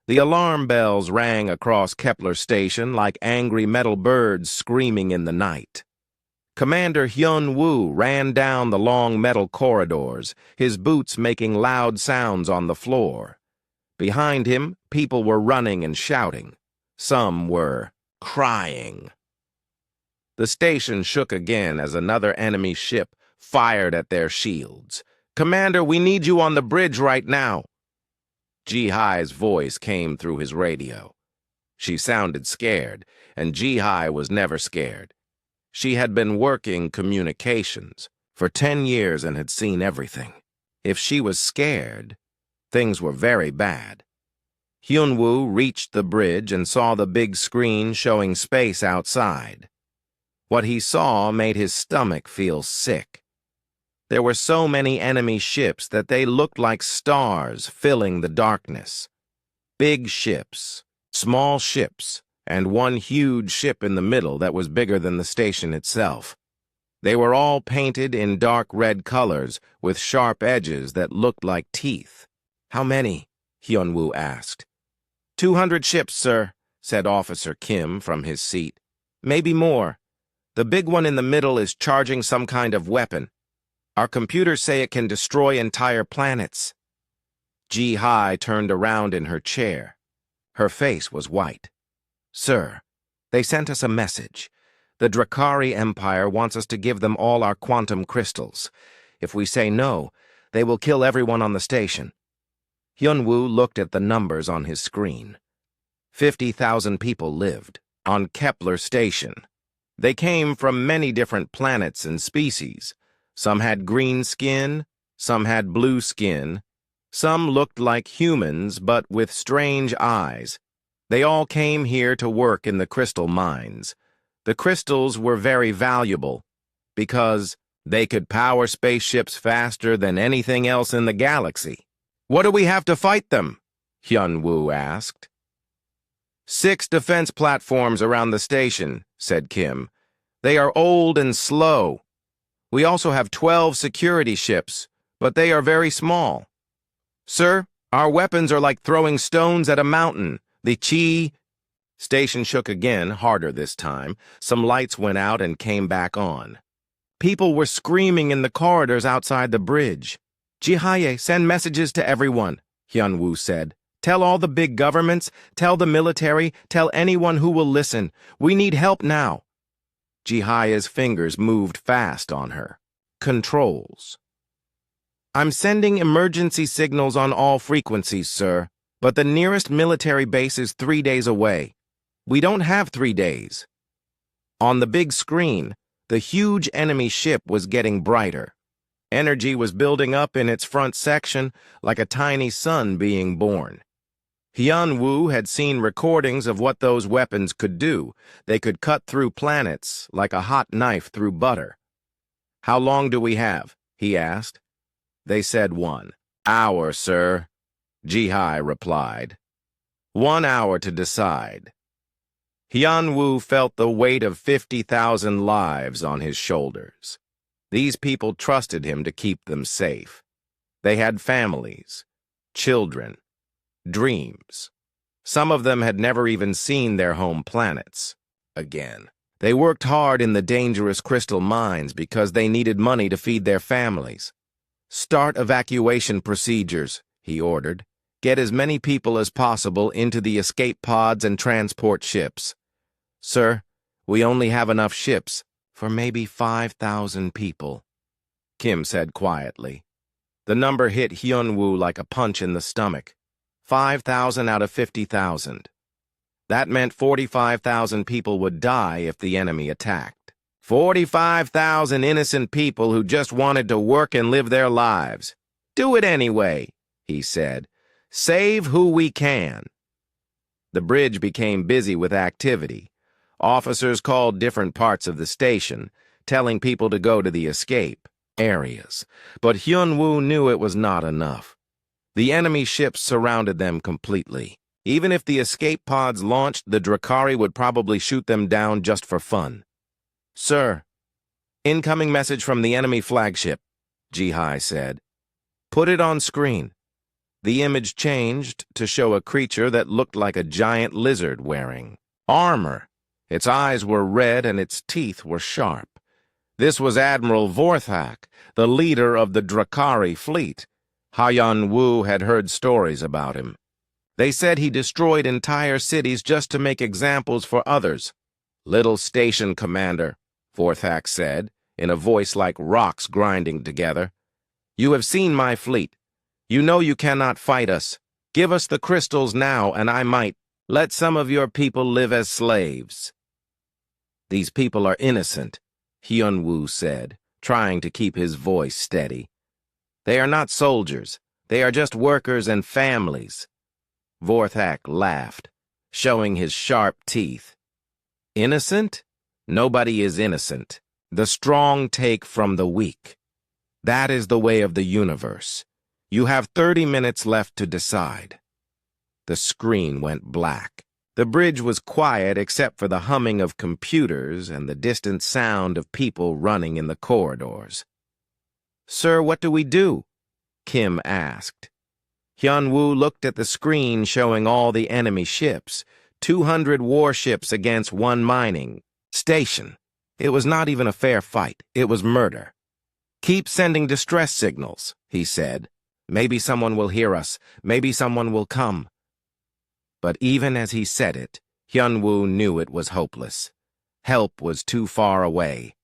The alarm bells rang across Kepler Station like angry metal birds screaming in the night. Commander Hyun-woo ran down the long metal corridors, his boots making loud sounds on the floor. Behind him, people were running and shouting. Some were crying. The station shook again as another enemy ship fired at their shields. "Commander, we need you on the bridge right now." Ji-Hai's voice came through his radio. She sounded scared, and Ji-Hai was never scared. She had been working communications for 10 years and had seen everything. If she was scared, things were very bad. Hyun-woo reached the bridge and saw the big screen showing space outside. What he saw made his stomach feel sick. There were so many enemy ships that they looked like stars filling the darkness. Big ships, small ships, and one huge ship in the middle that was bigger than the station itself. They were all painted in dark red colors with sharp edges that looked like teeth. "How many?" Hyun-woo asked. 200 ships, sir," said Officer Kim from his seat. "Maybe more. The big one in the middle is charging some kind of weapon. Our computers say it can destroy entire planets." Ji-Hai turned around in her chair. Her face was white. "Sir, they sent us a message. The Drakari Empire wants us to give them all our quantum crystals. If we say no, they will kill everyone on the station." Hyun-woo looked at the numbers on his screen. 50,000 people lived on Kepler Station. They came from many different planets and species. Some had green skin, some had blue skin. Some looked like humans, but with strange eyes. They all came here to work in the crystal mines. The crystals were very valuable because they could power spaceships faster than anything else in the galaxy. "What do we have to fight them?" Hyun-woo asked. 6 defense platforms around the station, said Kim. "They are old and slow. We also have 12 security ships, but they are very small. Sir, our weapons are like throwing stones at a mountain. The chi..." Station shook again, harder this time. Some lights went out and came back on. People were screaming in the corridors outside the bridge. "Ji-Hae, send messages to everyone," Hyun-woo said. "Tell all the big governments, tell the military, tell anyone who will listen. We need help now." Ji-Hae's fingers moved fast on her. Controls. "I'm sending emergency signals on all frequencies, sir, but the nearest military base is 3 days away. We don't have 3 days." On the big screen, the huge enemy ship was getting brighter. Energy was building up in its front section like a tiny sun being born. Hyun-woo had seen recordings of what those weapons could do. They could cut through planets like a hot knife through butter. "How long do we have?" he asked. They said 1 hour, sir, Ji-Hai replied. 1 hour to decide. Hyun-woo felt the weight of 50,000 lives on his shoulders. These people trusted him to keep them safe. They had families, children, dreams. Some of them had never even seen their home planets again. They worked hard in the dangerous crystal mines because they needed money to feed their families. "Start evacuation procedures," he ordered. "Get as many people as possible into the escape pods and transport ships." "Sir, we only have enough ships for maybe 5,000 people," Kim said quietly. The number hit Hyun-woo like a punch in the stomach. 5,000 out of 50,000. That meant 45,000 people would die if the enemy attacked. 45,000 innocent people who just wanted to work and live their lives. "Do it anyway," he said. "Save who we can." The bridge became busy with activity. Officers called different parts of the station, telling people to go to the escape areas. But Hyun-woo knew it was not enough. The enemy ships surrounded them completely. Even if the escape pods launched, the Drakari would probably shoot them down just for fun. "Sir, incoming message from the enemy flagship," Ji-Hai said. "Put it on screen." The image changed to show a creature that looked like a giant lizard wearing armor. Its eyes were red and its teeth were sharp. This was Admiral Vorthak, the leader of the Drakari fleet. Hyun Woo had heard stories about him. They said he destroyed entire cities just to make examples for others. "Little station commander," Vorthak said, in a voice like rocks grinding together. "You have seen my fleet. You know you cannot fight us. Give us the crystals now, and I might let some of your people live as slaves." "These people are innocent," Hyun-woo said, trying to keep his voice steady. "They are not soldiers. They are just workers and families." Vorthak laughed, showing his sharp teeth. "Innocent? Nobody is innocent. The strong take from the weak. That is the way of the universe. You have 30 minutes left to decide." The screen went black. The bridge was quiet except for the humming of computers and the distant sound of people running in the corridors. "Sir, what do we do?" Kim asked. Hyun-woo looked at the screen showing all the enemy ships, 200 warships against one mining station. It was not even a fair fight. It was murder. "Keep sending distress signals," he said. "Maybe someone will hear us. Maybe someone will come." But even as he said it, Hyun-woo knew it was hopeless. Help was too far away.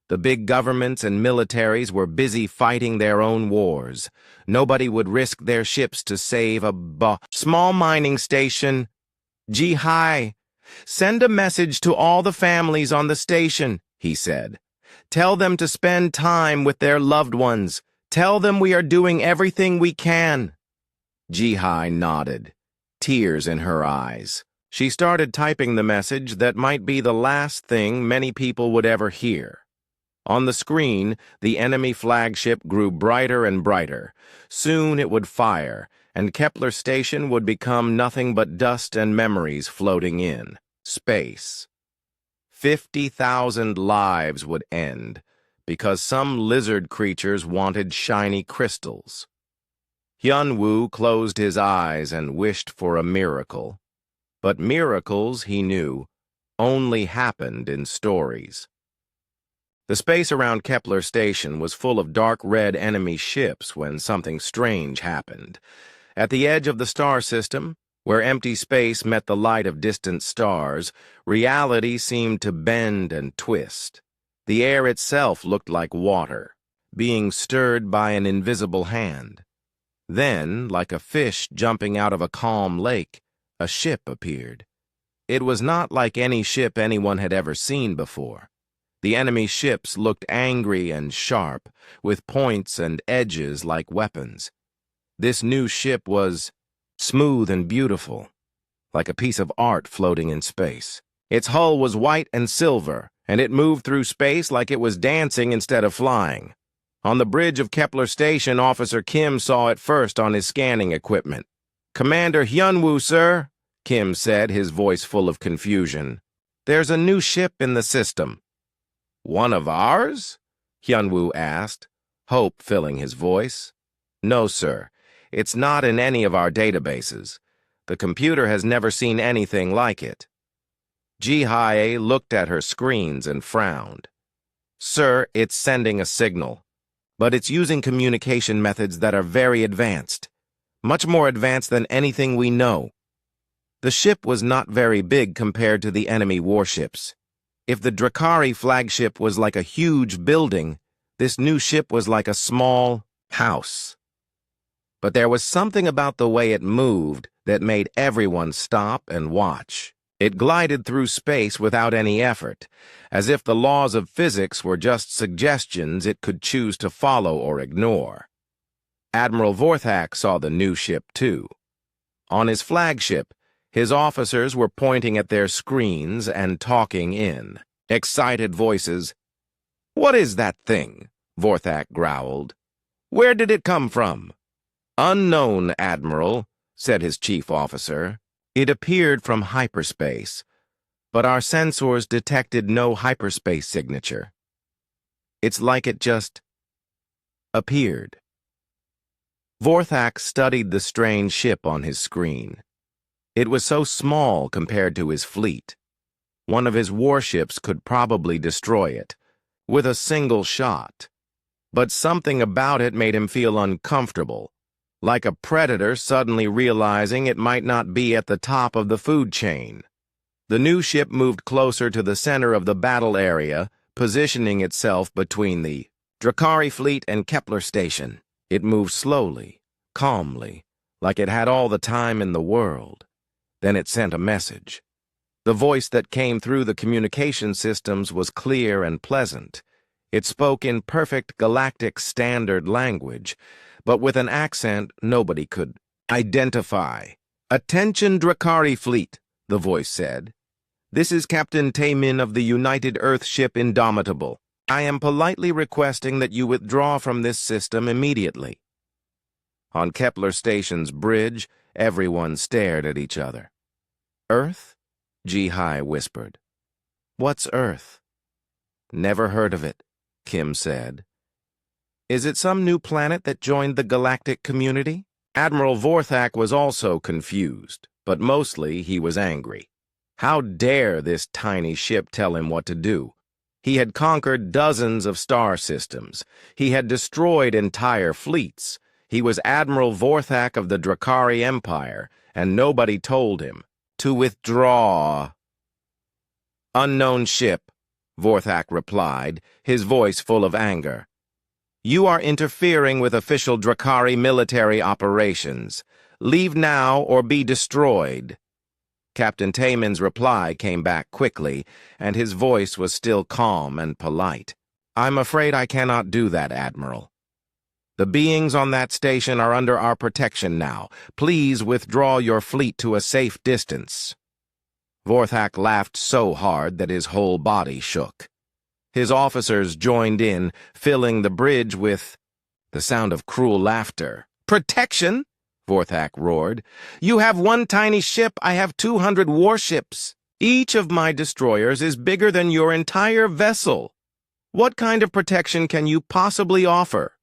The big governments and militaries were busy fighting their own wars. Nobody would risk their ships to save a small mining station. "Ji-hai, send a message to all the families on the station," he said. "Tell them to spend time with their loved ones. Tell them we are doing everything we can." Ji-hai nodded, tears in her eyes. She started typing the message that might be the last thing many people would ever hear. On the screen, the enemy flagship grew brighter and brighter. Soon it would fire, and Kepler Station would become nothing but dust and memories floating in space. 50,000 lives would end, because some lizard creatures wanted shiny crystals. Hyun-woo closed his eyes and wished for a miracle. But miracles, he knew, only happened in stories. The space around Kepler Station was full of dark red enemy ships when something strange happened. At the edge of the star system, where empty space met the light of distant stars, reality seemed to bend and twist. The air itself looked like water, being stirred by an invisible hand. Then, like a fish jumping out of a calm lake, a ship appeared. It was not like any ship anyone had ever seen before. The enemy ships looked angry and sharp, with points and edges like weapons. This new ship was smooth and beautiful, like a piece of art floating in space. Its hull was white and silver, and it moved through space like it was dancing instead of flying. On the bridge of Kepler Station, Officer Kim saw it first on his scanning equipment. "Commander Hyun-woo, sir," Kim said, his voice full of confusion. "There's a new ship in the system." "One of ours?" Hyun-woo asked, hope filling his voice. "No, sir. It's not in any of our databases. The computer has never seen anything like it." Ji-hai looked at her screens and frowned. "Sir, it's sending a signal. But it's using communication methods that are very advanced. Much more advanced than anything we know." The ship was not very big compared to the enemy warships. If the Drakari flagship was like a huge building, this new ship was like a small house. But there was something about the way it moved that made everyone stop and watch. It glided through space without any effort, as if the laws of physics were just suggestions it could choose to follow or ignore. Admiral Vorthak saw the new ship too. On his flagship, his officers were pointing at their screens and talking in excited voices. "What is that thing?" Vorthak growled. "Where did it come from?" "Unknown, Admiral," said his chief officer. "It appeared from hyperspace, but our sensors detected no hyperspace signature. It's like it just appeared." Vorthak studied the strange ship on his screen. It was so small compared to his fleet. One of his warships could probably destroy it, with a single shot. But something about it made him feel uncomfortable, like a predator suddenly realizing it might not be at the top of the food chain. The new ship moved closer to the center of the battle area, positioning itself between the Drakari fleet and Kepler station. It moved slowly, calmly, like it had all the time in the world. Then it sent a message. The voice that came through the communication systems was clear and pleasant. It spoke in perfect galactic standard language, but with an accent nobody could identify. "Attention, Drakari fleet," the voice said. "This is Captain Taemin of the United Earth ship Indomitable. I am politely requesting that you withdraw from this system immediately." On Kepler Station's bridge, everyone stared at each other. "Earth?" Ji-Hai whispered. "What's Earth?" "Never heard of it," Kim said. "Is it some new planet that joined the galactic community?" Admiral Vorthak was also confused, but mostly he was angry. How dare this tiny ship tell him what to do? He had conquered dozens of star systems. He had destroyed entire fleets. He was Admiral Vorthak of the Drakari Empire, and nobody told him to withdraw. "Unknown ship," Vorthak replied, his voice full of anger. "You are interfering with official Drakari military operations. Leave now or be destroyed." Captain Taemin's reply came back quickly, and his voice was still calm and polite. "I'm afraid I cannot do that, Admiral. The beings on that station are under our protection now. Please withdraw your fleet to a safe distance." Vorthak laughed so hard that his whole body shook. His officers joined in, filling the bridge with the sound of cruel laughter. "Protection?" Vorthak roared. "You have one tiny ship, I have 200 warships. Each of my destroyers is bigger than your entire vessel. What kind of protection can you possibly offer?"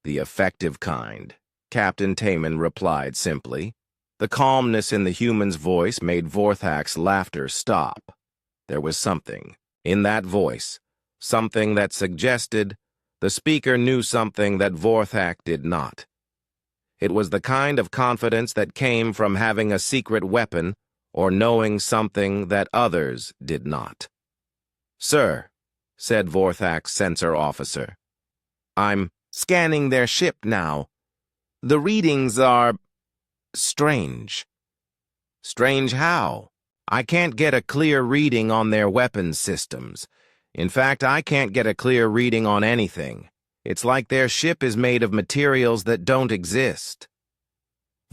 "The effective kind," Captain Taemin replied simply. The calmness in the human's voice made Vorthak's laughter stop. There was something in that voice, something that suggested the speaker knew something that Vorthak did not. It was the kind of confidence that came from having a secret weapon or knowing something that others did not. "Sir," said Vorthak's sensor officer, "I'm scanning their ship now. The readings are strange." "Strange how?" "I can't get a clear reading on their weapons systems. In fact, I can't get a clear reading on anything. It's like their ship is made of materials that don't exist."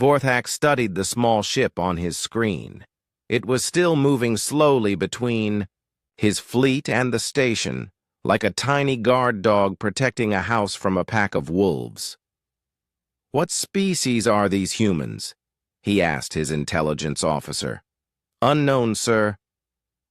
Vorthak studied the small ship on his screen. It was still moving slowly between his fleet and the station, like a tiny guard dog protecting a house from a pack of wolves. "What species are these humans?" he asked his intelligence officer. "Unknown, sir.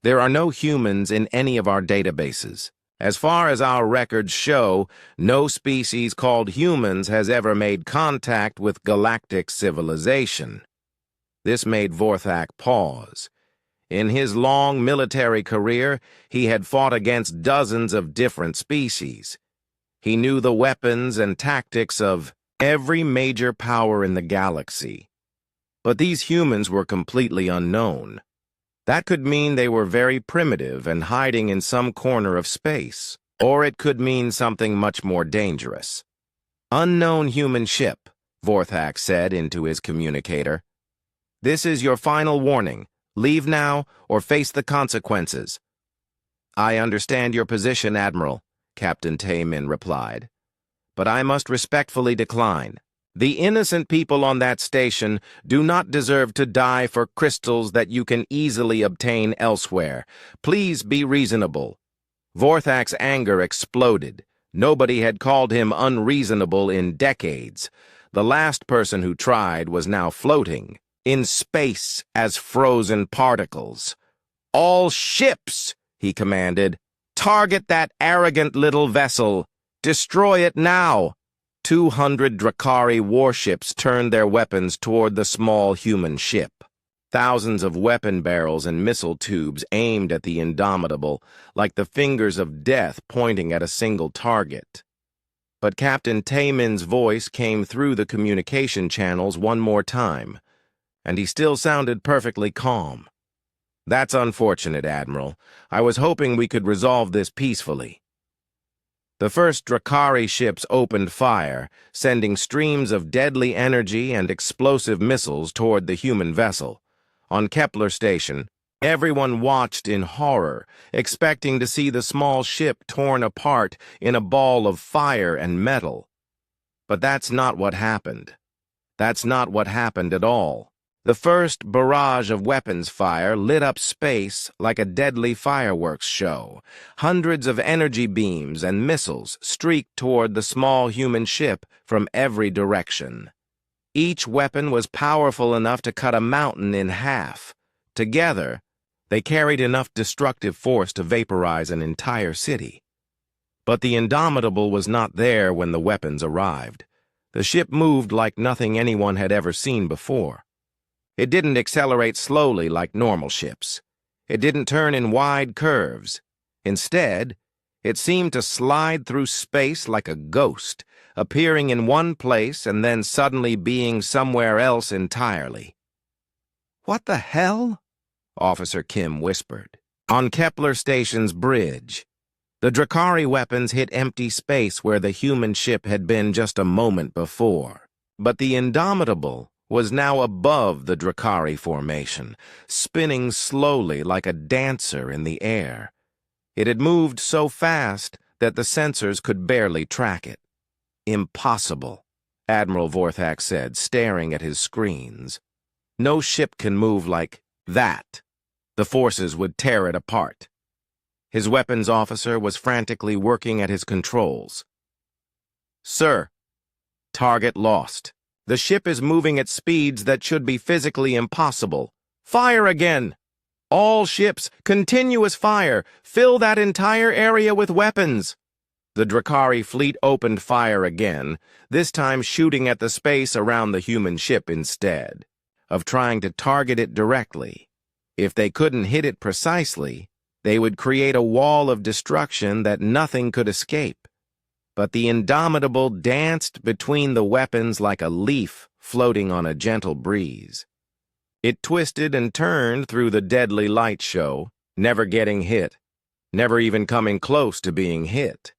There are no humans in any of our databases. As far as our records show, no species called humans has ever made contact with galactic civilization." This made Vorthak pause. In his long military career, he had fought against dozens of different species. He knew the weapons and tactics of every major power in the galaxy. But these humans were completely unknown. That could mean they were very primitive and hiding in some corner of space, or it could mean something much more dangerous. "Unknown human ship," Vorthak said into his communicator. "This is your final warning. Leave now or face the consequences." "I understand your position, Admiral," Captain Taemin replied. "But I must respectfully decline. The innocent people on that station do not deserve to die for crystals that you can easily obtain elsewhere. Please be reasonable." Vorthak's anger exploded. Nobody had called him unreasonable in decades. The last person who tried was now floating in space as frozen particles. "All ships," he commanded. "Target that arrogant little vessel. Destroy it now." 200 Drakari warships turned their weapons toward the small human ship. Thousands of weapon barrels and missile tubes aimed at the Indomitable, like the fingers of death pointing at a single target. But Captain Taemin's voice came through the communication channels one more time, and he still sounded perfectly calm. "That's unfortunate, Admiral. I was hoping we could resolve this peacefully." The first Drakari ships opened fire, sending streams of deadly energy and explosive missiles toward the human vessel. On Kepler Station, everyone watched in horror, expecting to see the small ship torn apart in a ball of fire and metal. But that's not what happened. That's not what happened at all. The first barrage of weapons fire lit up space like a deadly fireworks show. Hundreds of energy beams and missiles streaked toward the small human ship from every direction. Each weapon was powerful enough to cut a mountain in half. Together, they carried enough destructive force to vaporize an entire city. But the Indomitable was not there when the weapons arrived. The ship moved like nothing anyone had ever seen before. It didn't accelerate slowly like normal ships. It didn't turn in wide curves. Instead, it seemed to slide through space like a ghost, appearing in one place and then suddenly being somewhere else entirely. "What the hell?" Officer Kim whispered. On Kepler Station's bridge, the Drakari weapons hit empty space where the human ship had been just a moment before. But the Indomitable was now above the Drakari formation, spinning slowly like a dancer in the air. It had moved so fast that the sensors could barely track it. "Impossible," Admiral Vorthak said, staring at his screens. "No ship can move like that. The forces would tear it apart." His weapons officer was frantically working at his controls. "Sir, target lost. The ship is moving at speeds that should be physically impossible. Fire again! All ships, continuous fire! Fill that entire area with weapons!" The Drakari fleet opened fire again, this time shooting at the space around the human ship instead of trying to target it directly. If they couldn't hit it precisely, they would create a wall of destruction that nothing could escape. But the Indomitable danced between the weapons like a leaf floating on a gentle breeze. It twisted and turned through the deadly light show, never getting hit, never even coming close to being hit.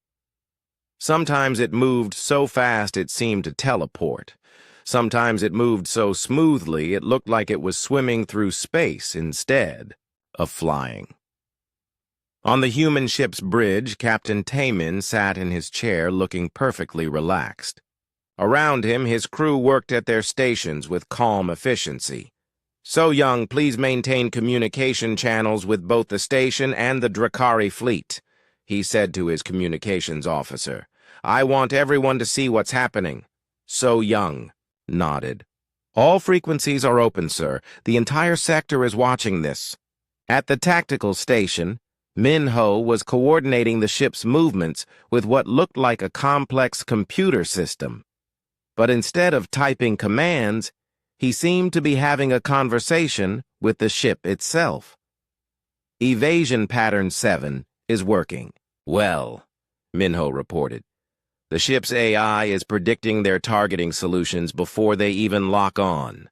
Sometimes it moved so fast it seemed to teleport. Sometimes it moved so smoothly it looked like it was swimming through space instead of flying. On the human ship's bridge, Captain Taemin sat in his chair looking perfectly relaxed. Around him, his crew worked at their stations with calm efficiency. "So Young, please maintain communication channels with both the station and the Drakari fleet," he said to his communications officer. "I want everyone to see what's happening." So Young nodded. "All frequencies are open, sir. The entire sector is watching this." At the tactical station, Minho was coordinating the ship's movements with what looked like a complex computer system. But instead of typing commands, he seemed to be having a conversation with the ship itself. "Evasion pattern 7 is working well," Minho reported. "The ship's AI is predicting their targeting solutions before they even lock on."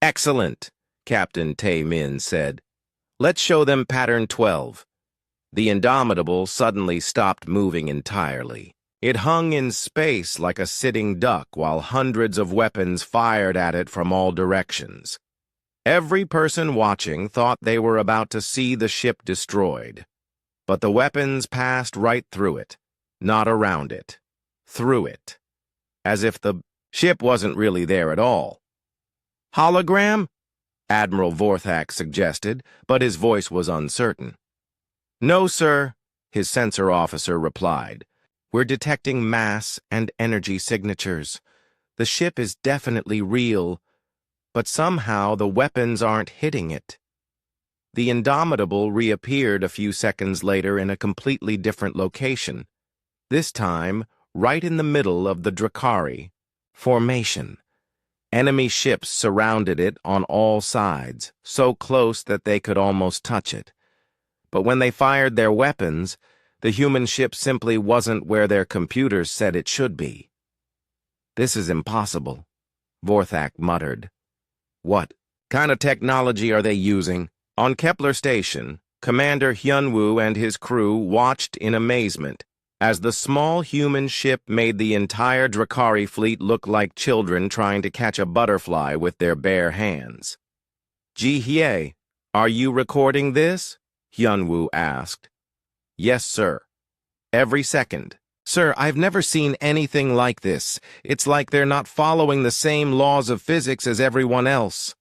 "Excellent," Captain Taemin said. "Let's show them pattern 12. The Indomitable suddenly stopped moving entirely. It hung in space like a sitting duck while hundreds of weapons fired at it from all directions. Every person watching thought they were about to see the ship destroyed. But the weapons passed right through it, not around it, through it, as if the ship wasn't really there at all. "Hologram?" Admiral Vorthak suggested, but his voice was uncertain. "No, sir," his sensor officer replied. "We're detecting mass and energy signatures. The ship is definitely real, but somehow the weapons aren't hitting it." The Indomitable reappeared a few seconds later in a completely different location, this time right in the middle of the Drakari formation. Enemy ships surrounded it on all sides, so close that they could almost touch it. But when they fired their weapons, the human ship simply wasn't where their computers said it should be. "This is impossible," Vorthak muttered. "What kind of technology are they using?" On Kepler Station, Commander Hyunwoo and his crew watched in amazement as the small human ship made the entire Drakari fleet look like children trying to catch a butterfly with their bare hands. "Ji-hye, are you recording this?" Hyunwoo asked. "Yes, sir. Every second." "Sir, I've never seen anything like this. It's like they're not following the same laws of physics as everyone else."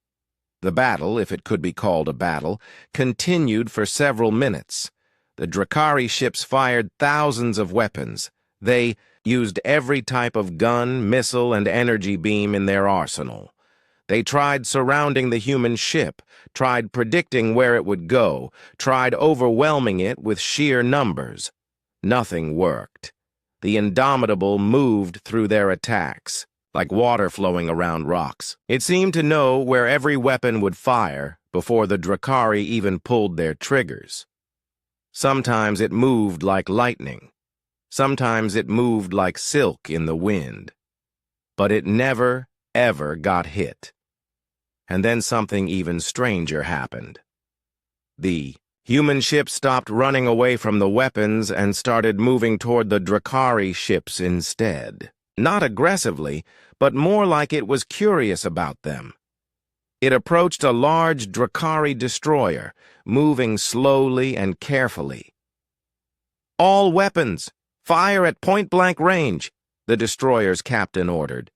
The battle, if it could be called a battle, continued for several minutes. The Drakari ships fired thousands of weapons. They used every type of gun, missile, and energy beam in their arsenal. They tried surrounding the human ship, tried predicting where it would go, tried overwhelming it with sheer numbers. Nothing worked. The Indomitable moved through their attacks, like water flowing around rocks. It seemed to know where every weapon would fire before the Drakari even pulled their triggers. Sometimes it moved like lightning. Sometimes it moved like silk in the wind. But it never, ever got hit. And then something even stranger happened. The human ship stopped running away from the weapons and started moving toward the Drakari ships instead. Not aggressively, but more like it was curious about them. It approached a large Drakari destroyer, moving slowly and carefully. "All weapons, fire at point-blank range," the destroyer's captain ordered.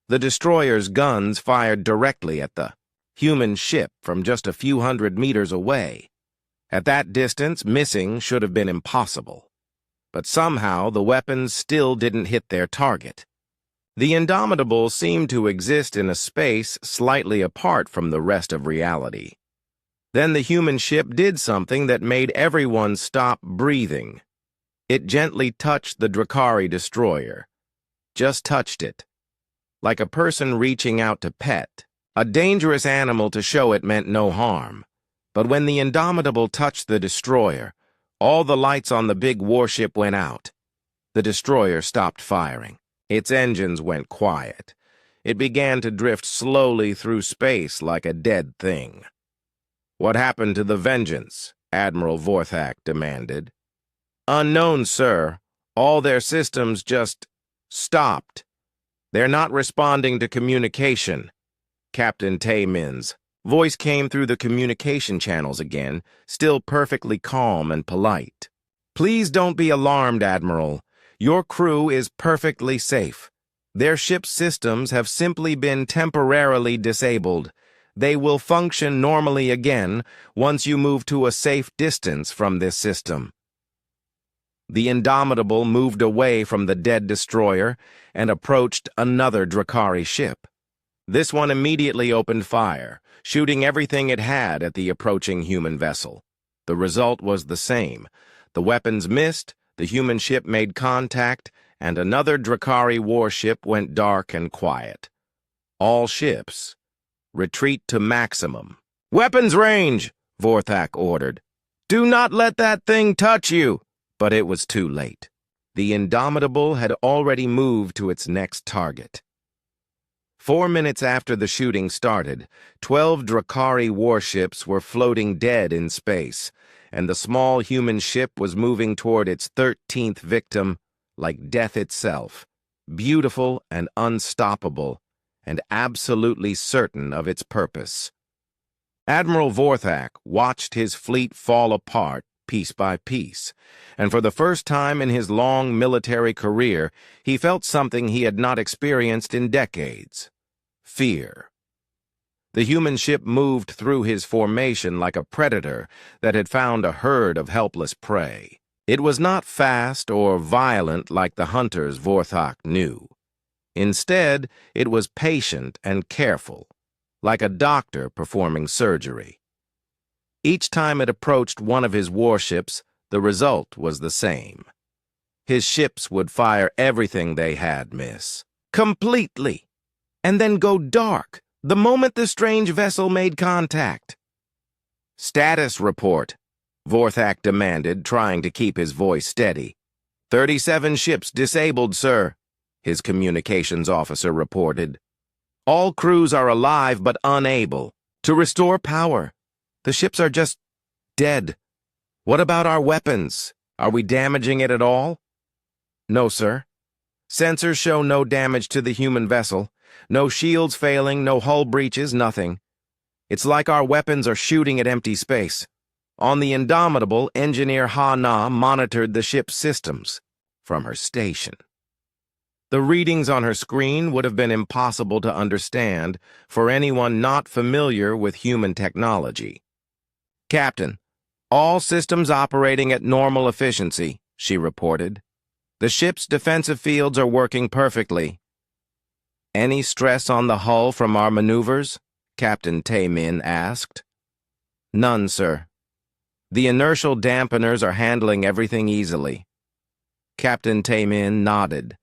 The destroyer's guns fired directly at the human ship from just a few hundred meters away. At that distance, missing should have been impossible. But somehow the weapons still didn't hit their target. The Indomitable seemed to exist in a space slightly apart from the rest of reality. Then the human ship did something that made everyone stop breathing. It gently touched the Drakari destroyer. Just touched it. Like a person reaching out to pet. A dangerous animal to show it meant no harm. But when the Indomitable touched the destroyer, all the lights on the big warship went out. The destroyer stopped firing. Its engines went quiet. It began to drift slowly through space like a dead thing. "What happened to the Vengeance?" Admiral Vorthak demanded. "Unknown, sir. All their systems just stopped. They're not responding to communication." Captain Taemin's voice came through the communication channels again, still perfectly calm and polite. "Please don't be alarmed, Admiral. Your crew is perfectly safe. Their ship's systems have simply been temporarily disabled. They will function normally again once you move to a safe distance from this system." The Indomitable moved away from the dead destroyer and approached another Drakari ship. This one immediately opened fire, shooting everything it had at the approaching human vessel. The result was the same. The weapons missed, the human ship made contact, and another Drakari warship went dark and quiet. All ships, retreat to maximum. "Weapons range," Vorthak ordered. "Do not let that thing touch you." But it was too late. The Indomitable had already moved to its next target. 4 minutes after the shooting started, 12 Drakari warships were floating dead in space, and the small human ship was moving toward its 13th victim like death itself, beautiful and unstoppable, and absolutely certain of its purpose. Admiral Vorthak watched his fleet fall apart piece by piece, and for the first time in his long military career, he felt something he had not experienced in decades: fear. The human ship moved through his formation like a predator that had found a herd of helpless prey. It was not fast or violent like the hunters Vorthak knew. Instead, it was patient and careful, like a doctor performing surgery. Each time it approached one of his warships, the result was the same. His ships would fire everything they had, miss. Completely. And then go dark the moment the strange vessel made contact. Status report, Vorthak demanded, trying to keep his voice steady. 37 ships disabled, sir, his communications officer reported. All crews are alive but unable to restore power. The ships are just dead. What about our weapons? Are we damaging it at all? No, sir. Sensors show no damage to the human vessel. No shields failing, no hull breaches, nothing. It's like our weapons are shooting at empty space. On the Indomitable, Engineer Ha-Na monitored the ship's systems from her station. The readings on her screen would have been impossible to understand for anyone not familiar with human technology. Captain, all systems operating at normal efficiency, she reported. The ship's defensive fields are working perfectly. Any stress on the hull from our maneuvers? Captain Tae-min asked. None, sir. The inertial dampeners are handling everything easily. Captain Tae-min nodded.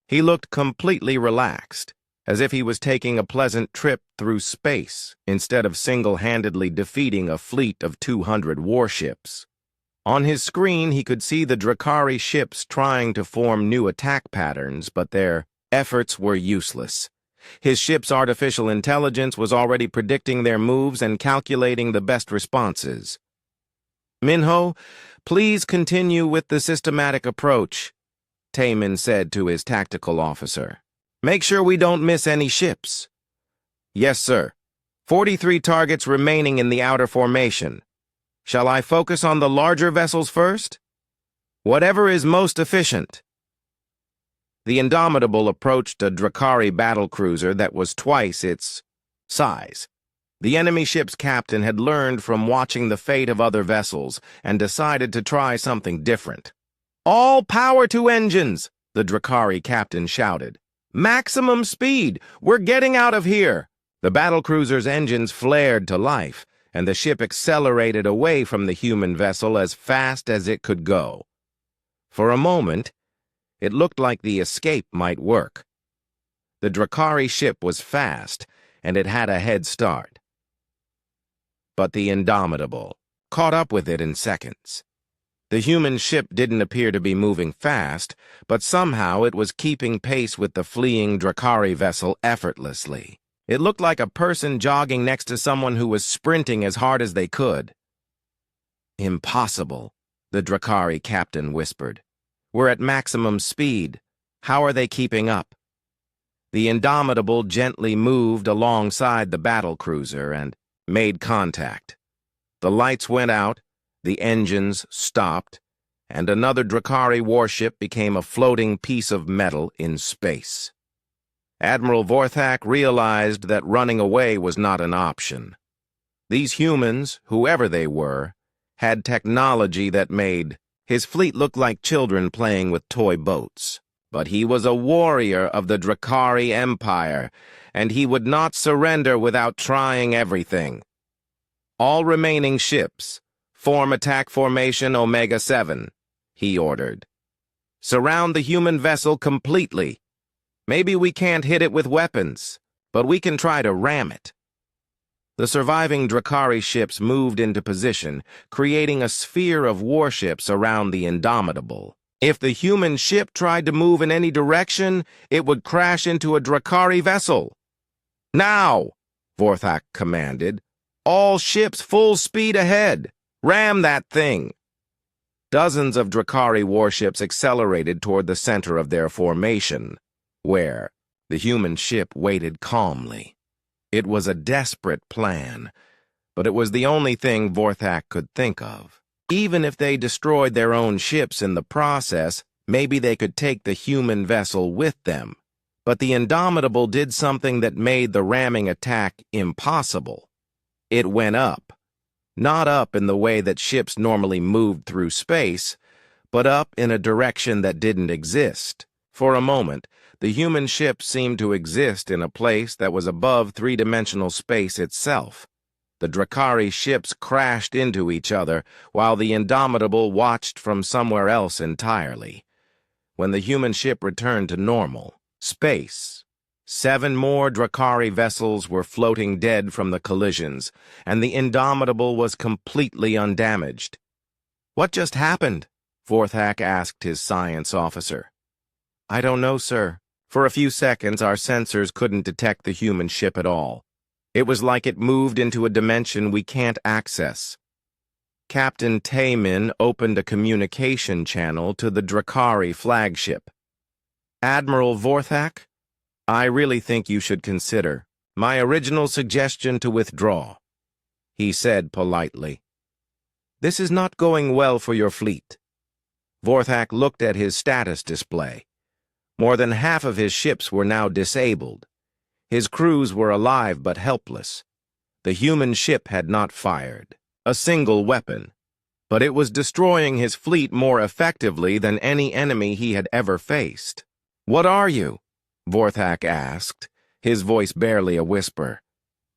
He looked completely relaxed, as if he was taking a pleasant trip through space instead of single-handedly defeating a fleet of 200 warships. On his screen, he could see the Drakari ships trying to form new attack patterns, but their efforts were useless. His ship's artificial intelligence was already predicting their moves and calculating the best responses. Minho, please continue with the systematic approach, Tae-min said to his tactical officer. Make sure we don't miss any ships. Yes, sir. 43 targets remaining in the outer formation. Shall I focus on the larger vessels first? Whatever is most efficient. The Indomitable approached a Drakari battlecruiser that was twice its size. The enemy ship's captain had learned from watching the fate of other vessels and decided to try something different. All power to engines, the Drakari captain shouted. Maximum speed! We're getting out of here! The battlecruiser's engines flared to life, and the ship accelerated away from the human vessel as fast as it could go. For a moment, it looked like the escape might work. The Drakari ship was fast, and it had a head start. But the Indomitable caught up with it in seconds. The human ship didn't appear to be moving fast, but somehow it was keeping pace with the fleeing Drakari vessel effortlessly. It looked like a person jogging next to someone who was sprinting as hard as they could. Impossible, the Drakari captain whispered. We're at maximum speed. How are they keeping up? The Indomitable gently moved alongside the battlecruiser and made contact. The lights went out, the engines stopped, and another Drakari warship became a floating piece of metal in space. Admiral Vorthak realized that running away was not an option. These humans, whoever they were, had technology that made his fleet look like children playing with toy boats. But he was a warrior of the Drakari Empire, and he would not surrender without trying everything. All remaining ships, form attack formation Omega-7, he ordered. Surround the human vessel completely. Maybe we can't hit it with weapons, but we can try to ram it. The surviving Drakari ships moved into position, creating a sphere of warships around the Indomitable. If the human ship tried to move in any direction, it would crash into a Drakari vessel. Now, Vorthak commanded, all ships full speed ahead. Ram that thing. Dozens of Drakari warships accelerated toward the center of their formation, where the human ship waited calmly. It was a desperate plan, but it was the only thing Vorthak could think of. Even if they destroyed their own ships in the process, maybe they could take the human vessel with them. But the Indomitable did something that made the ramming attack impossible. It went up. Not up in the way that ships normally moved through space, but up in a direction that didn't exist. For a moment, the human ship seemed to exist in a place that was above three-dimensional space itself. The Drakari ships crashed into each other, while the Indomitable watched from somewhere else entirely. when the human ship returned to normal. Space. 7 more Drakari vessels were floating dead from the collisions, and the Indomitable was completely undamaged. "What just happened?" Vorthak asked his science officer. "I don't know, sir. For a few seconds, our sensors couldn't detect the human ship at all. It was like it moved into a dimension we can't access." Captain Taymin opened a communication channel to the Drakari flagship. "Admiral Vorthak, I really think you should consider my original suggestion to withdraw," he said politely. "This is not going well for your fleet." Vorthak looked at his status display. More than half of his ships were now disabled. His crews were alive but helpless. The human ship had not fired a single weapon, but it was destroying his fleet more effectively than any enemy he had ever faced. "What are you?" Vorthak asked, his voice barely a whisper.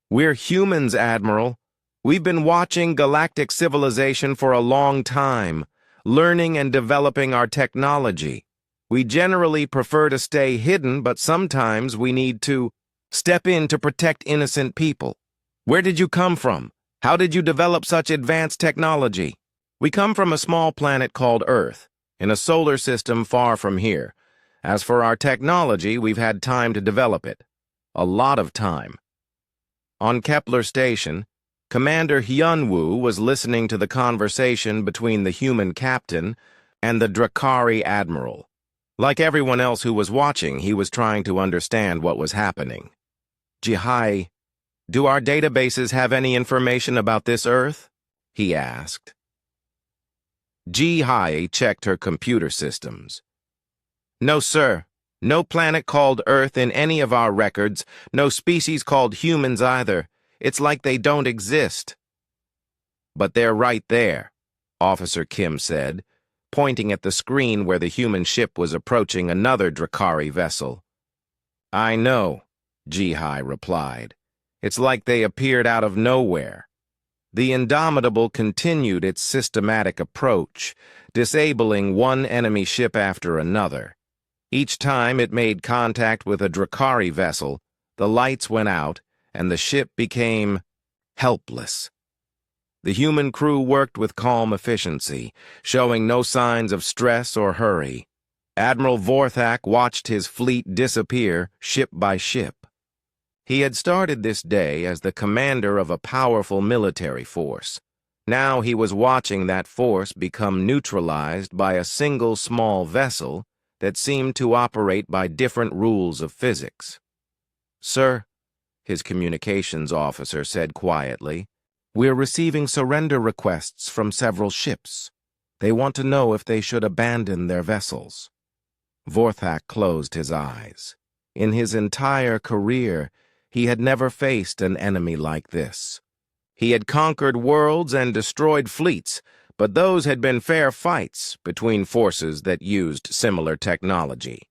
"We're humans, Admiral. We've been watching galactic civilization for a long time, learning and developing our technology. We generally prefer to stay hidden, but sometimes we need to step in to protect innocent people. Where did you come from? How did you develop such advanced technology?" "We come from a small planet called Earth, in a solar system far from here. As for our technology, we've had time to develop it. A lot of time." On Kepler Station, Commander Hyunwoo was listening to the conversation between the human captain and the Drakari admiral. Like everyone else who was watching, he was trying to understand what was happening. "Jihai, do our databases have any information about this Earth?" he asked. Jihai checked her computer systems. "No, sir. No planet called Earth in any of our records, no species called humans either. It's like they don't exist." "But they're right there," Officer Kim said, pointing at the screen where the human ship was approaching another Drakari vessel. "I know," Jihai replied. "It's like they appeared out of nowhere." The Indomitable continued its systematic approach, disabling one enemy ship after another. Each time it made contact with a Drakari vessel, the lights went out, and the ship became helpless. The human crew worked with calm efficiency, showing no signs of stress or hurry. Admiral Vorthak watched his fleet disappear ship by ship. He had started this day as the commander of a powerful military force. Now he was watching that force become neutralized by a single small vessel that seemed to operate by different rules of physics. "Sir," his communications officer said quietly, "we're receiving surrender requests from several ships. They want to know if they should abandon their vessels." Vorthak closed his eyes. In his entire career, he had never faced an enemy like this. He had conquered worlds and destroyed fleets, but those had been fair fights between forces that used similar technology.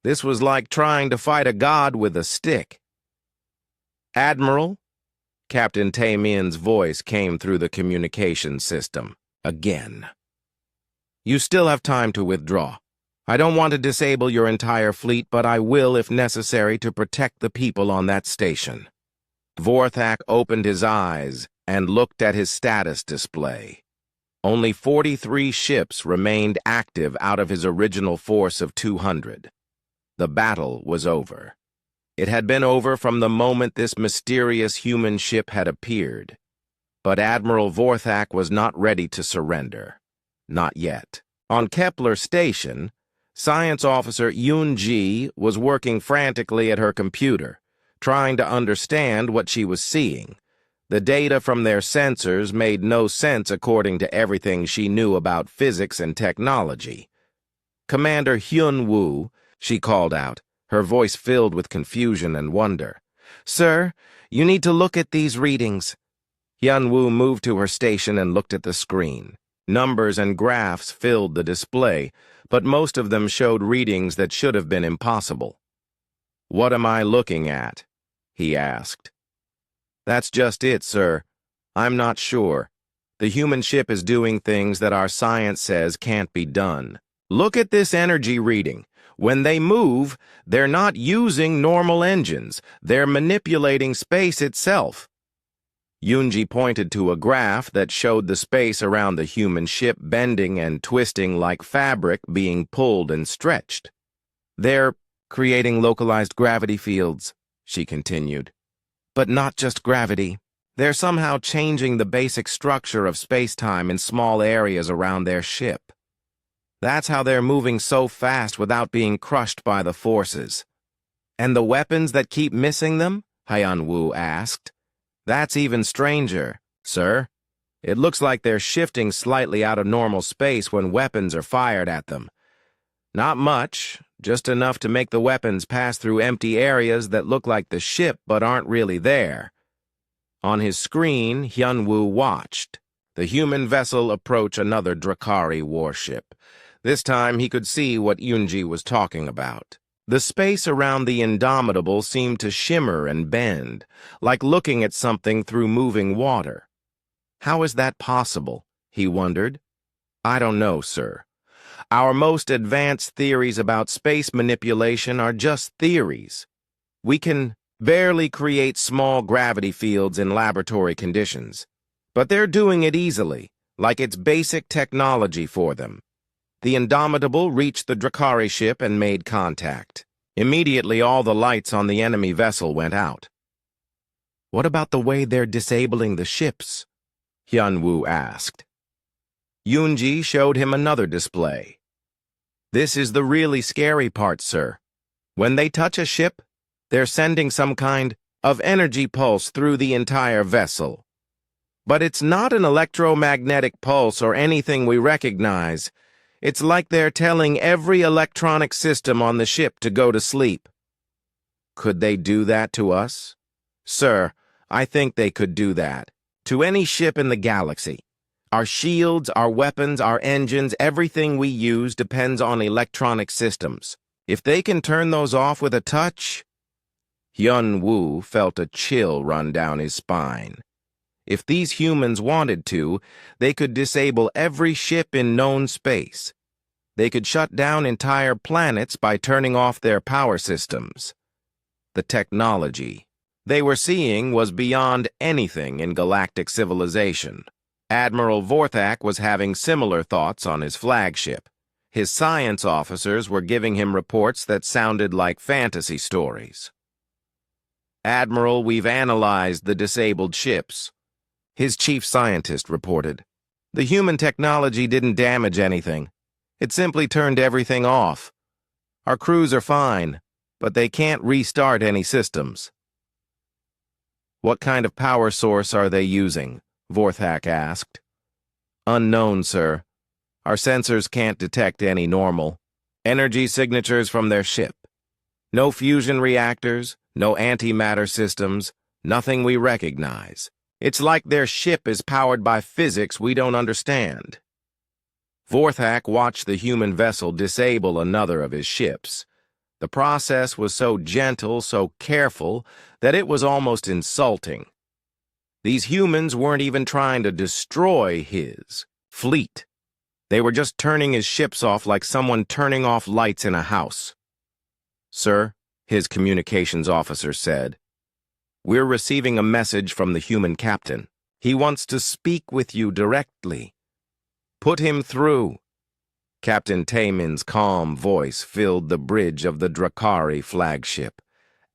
This was like trying to fight a god with a stick. "Admiral?" Captain Taymin's voice came through the communication system. Again. "You still have time to withdraw. I don't want to disable your entire fleet, but I will if necessary to protect the people on that station." Vorthak opened his eyes and looked at his status display. Only 43 ships remained active out of his original force of 200. The battle was over. It had been over from the moment this mysterious human ship had appeared. But Admiral Vorthak was not ready to surrender. Not yet. On Kepler Station, Science Officer Yoon-ji was working frantically at her computer, trying to understand what she was seeing. The data from their sensors made no sense according to everything she knew about physics and technology. "Commander Hyun-woo," she called out, her voice filled with confusion and wonder. "Sir, you need to look at these readings." Hyun-woo moved to her station and looked at the screen. Numbers and graphs filled the display, but most of them showed readings that should have been impossible. "What am I looking at?" he asked. "That's just it, sir. I'm not sure. The human ship is doing things that our science says can't be done. Look at this energy reading. When they move, they're not using normal engines. They're manipulating space itself. Yunji pointed to a graph that showed the space around the human ship bending and twisting like fabric being pulled and stretched. They're creating localized gravity fields, she continued. But not just gravity. They're somehow changing the basic structure of space-time in small areas around their ship. That's how they're moving so fast without being crushed by the forces. And the weapons that keep missing them? Hyun-woo asked. That's even stranger, sir. It looks like they're shifting slightly out of normal space when weapons are fired at them. Not much, just enough to make the weapons pass through empty areas that look like the ship but aren't really there. On his screen, Hyun-woo watched the human vessel approach another Drakari warship. This time he could see what Yunji was talking about. The space around the Indomitable seemed to shimmer and bend, like looking at something through moving water. How is that possible? He wondered. I don't know, sir. Our most advanced theories about space manipulation are just theories. We can barely create small gravity fields in laboratory conditions. But they're doing it easily, like it's basic technology for them. The Indomitable reached the Drakari ship and made contact. Immediately, all the lights on the enemy vessel went out. What about the way they're disabling the ships? Hyun-woo asked. Yunji showed him another display. This is the really scary part, sir. When they touch a ship, they're sending some kind of energy pulse through the entire vessel. But it's not an electromagnetic pulse or anything we recognize. It's like they're telling every electronic system on the ship to go to sleep. Could they do that to us? Sir, I think they could do that. To any ship in the galaxy. Our shields, our weapons, our engines, everything we use depends on electronic systems. If they can turn those off with a touch... Hyun-woo felt a chill run down his spine. If these humans wanted to, they could disable every ship in known space. They could shut down entire planets by turning off their power systems. The technology they were seeing was beyond anything in galactic civilization. Admiral Vorthak was having similar thoughts on his flagship. His science officers were giving him reports that sounded like fantasy stories. Admiral, we've analyzed the disabled ships. His chief scientist reported. The human technology didn't damage anything. It simply turned everything off. Our crews are fine, but they can't restart any systems. What kind of power source are they using? Vorthak asked. Unknown, sir. Our sensors can't detect any normal energy signatures from their ship. No fusion reactors, no antimatter systems, nothing we recognize. It's like their ship is powered by physics we don't understand. Vorthak watched the human vessel disable another of his ships. The process was so gentle, so careful, that it was almost insulting. These humans weren't even trying to destroy his fleet. They were just turning his ships off like someone turning off lights in a house. Sir, his communications officer said, we're receiving a message from the human captain. He wants to speak with you directly. Put him through. Captain Taemin's calm voice filled the bridge of the Drakari flagship.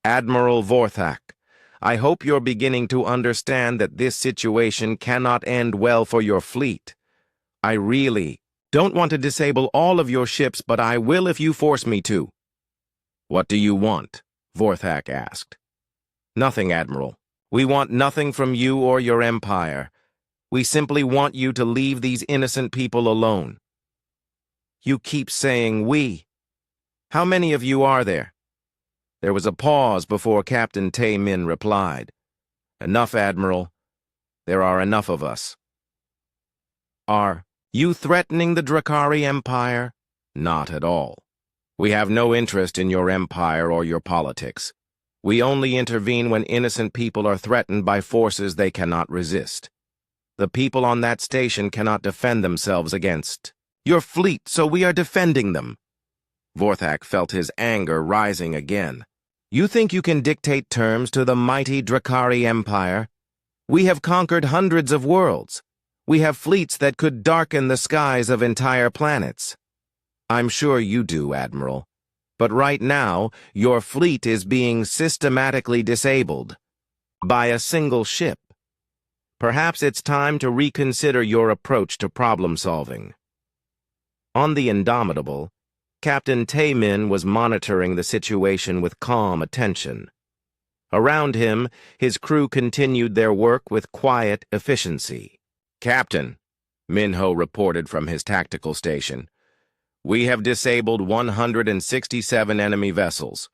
Admiral Vorthak, I hope you're beginning to understand that this situation cannot end well for your fleet. I really don't want to disable all of your ships, but I will if you force me to. What do you want? Vorthak asked. Nothing, Admiral. We want nothing from you or your empire. We simply want you to leave these innocent people alone. You keep saying we. How many of you are there? There was a pause before Captain Taemin replied. Enough, Admiral. There are enough of us. Are you threatening the Drakari Empire? Not at all. We have no interest in your empire or your politics. We only intervene when innocent people are threatened by forces they cannot resist. The people on that station cannot defend themselves against Your fleet, so we are defending them. Vorthak felt his anger rising again. You think you can dictate terms to the mighty Drakari Empire? We have conquered hundreds of worlds. We have fleets that could darken the skies of entire planets. I'm sure you do, Admiral. But right now, your fleet is being systematically disabled by a single ship. Perhaps it's time to reconsider your approach to problem-solving. On the Indomitable, Captain Taemin was monitoring the situation with calm attention. Around him, his crew continued their work with quiet efficiency. Captain, Minho reported from his tactical station, we have disabled 167 enemy vessels.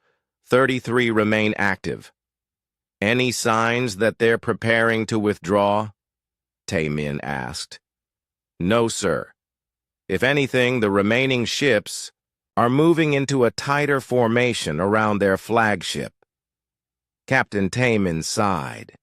33 remain active. Any signs that they're preparing to withdraw? Taemin asked. No, sir. If anything, the remaining ships are moving into a tighter formation around their flagship. Captain Taemin sighed.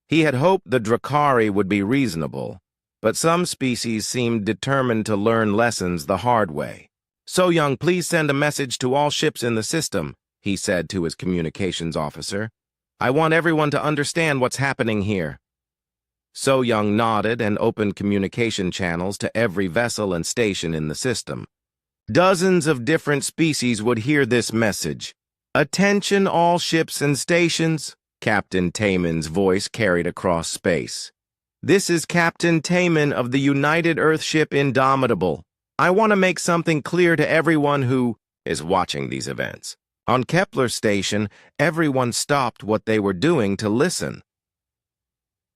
He had hoped the Drakari would be reasonable, but some species seemed determined to learn lessons the hard way. So Young, please send a message to all ships in the system, he said to his communications officer. I want everyone to understand what's happening here. So Young nodded and opened communication channels to every vessel and station in the system. Dozens of different species would hear this message. Attention all ships and stations, Captain Taemin's voice carried across space. This is Captain Taemin of the United Earthship Indomitable. I want to make something clear to everyone who is watching these events. On Kepler Station, everyone stopped what they were doing to listen.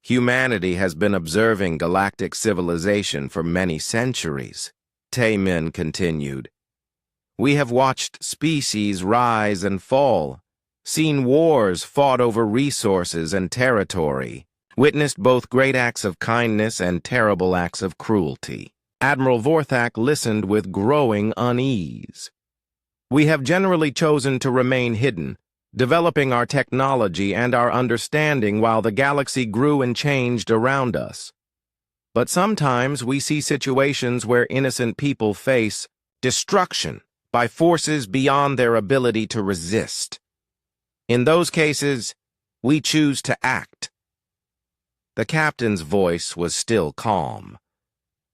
Humanity has been observing galactic civilization for many centuries, Taemin continued. We have watched species rise and fall, seen wars fought over resources and territory, witnessed both great acts of kindness and terrible acts of cruelty. Admiral Vorthak listened with growing unease. We have generally chosen to remain hidden, developing our technology and our understanding while the galaxy grew and changed around us. But sometimes we see situations where innocent people face destruction by forces beyond their ability to resist. In those cases, we choose to act. The captain's voice was still calm,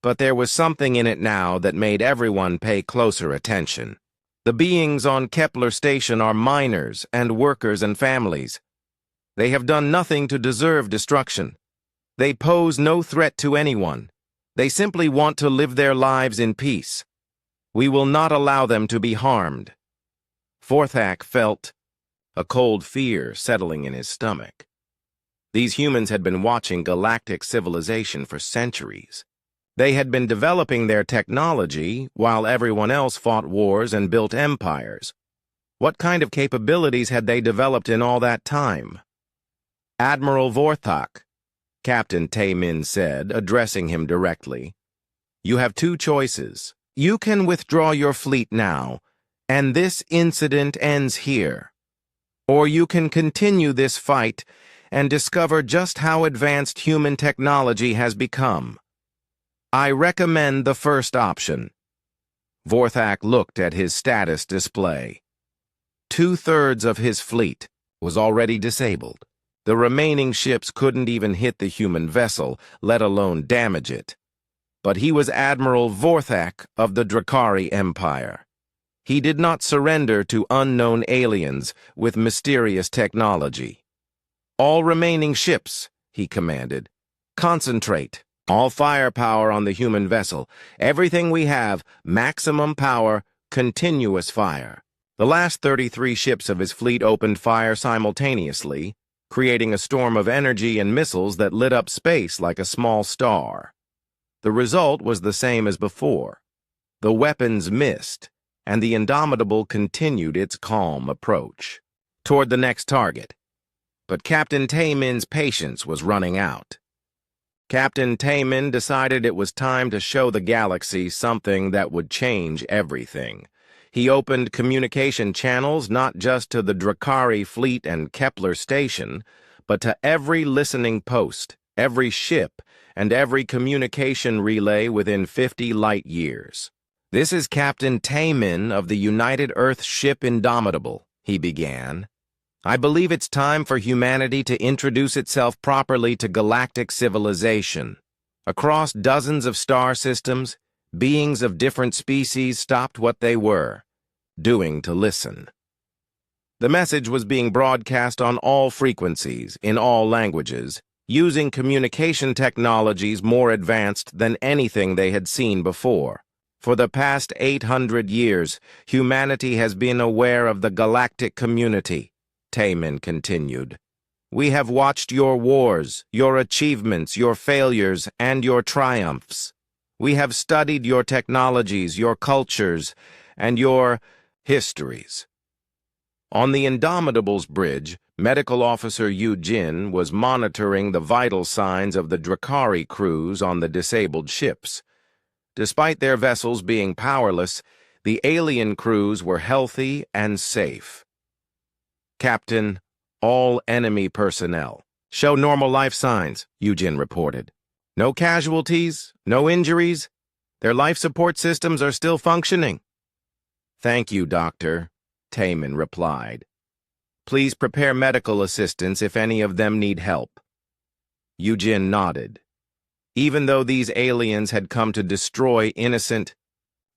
but there was something in it now that made everyone pay closer attention. The beings on Kepler Station are miners and workers and families. They have done nothing to deserve destruction. They pose no threat to anyone. They simply want to live their lives in peace. We will not allow them to be harmed. Vorthak felt a cold fear settling in his stomach. These humans had been watching galactic civilization for centuries. They had been developing their technology while everyone else fought wars and built empires. What kind of capabilities had they developed in all that time? Admiral Vorthak, Captain Taemin said, addressing him directly. You have two choices. You can withdraw your fleet now, and this incident ends here. Or you can continue this fight and discover just how advanced human technology has become. I recommend the first option. Vorthak looked at his status display. 2/3 of his fleet was already disabled. The remaining ships couldn't even hit the human vessel, let alone damage it. But he was Admiral Vorthak of the Drakari Empire. He did not surrender to unknown aliens with mysterious technology. All remaining ships, he commanded. Concentrate. All firepower on the human vessel. Everything we have, maximum power, continuous fire. The last 33 ships of his fleet opened fire simultaneously, creating a storm of energy and missiles that lit up space like a small star. The result was the same as before. The weapons missed, and the Indomitable continued its calm approach toward the next target. But Captain Taemin's patience was running out. Captain Taemin decided it was time to show the galaxy something that would change everything. He opened communication channels not just to the Drakari fleet and Kepler Station, but to every listening post, every ship, and every communication relay within 50 light years. "This is Captain Taemin of the United Earth ship Indomitable," he began. "I believe it's time for humanity to introduce itself properly to galactic civilization. Across dozens of star systems, beings of different species stopped what they were doing to listen." The message was being broadcast on all frequencies, in all languages, using communication technologies more advanced than anything they had seen before. For the past 800 years, humanity has been aware of the galactic community, Taemin continued. "We have watched your wars, your achievements, your failures, and your triumphs. We have studied your technologies, your cultures, and your histories." On the Indomitable's bridge, Medical Officer Yu Jin was monitoring the vital signs of the Drakari crews on the disabled ships. Despite their vessels being powerless, the alien crews were healthy and safe. "Captain, all enemy personnel show normal life signs," Yu Jin reported. "No casualties, no injuries. Their life support systems are still functioning." "Thank you, Doctor," Taemin replied. "Please prepare medical assistance if any of them need help." Yu Jin nodded. Even though these aliens had come to destroy innocent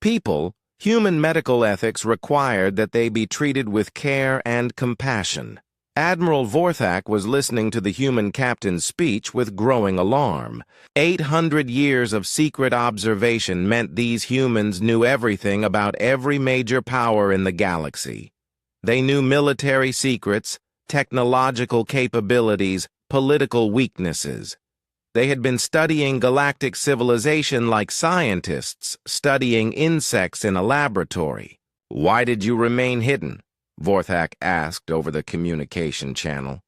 people, human medical ethics required that they be treated with care and compassion. Admiral Vorthak was listening to the human captain's speech with growing alarm. 800 years of secret observation meant these humans knew everything about every major power in the galaxy. They knew military secrets, technological capabilities, political weaknesses. They had been studying galactic civilization like scientists studying insects in a laboratory. "Why did you remain hidden?" Vorthak asked over the communication channel.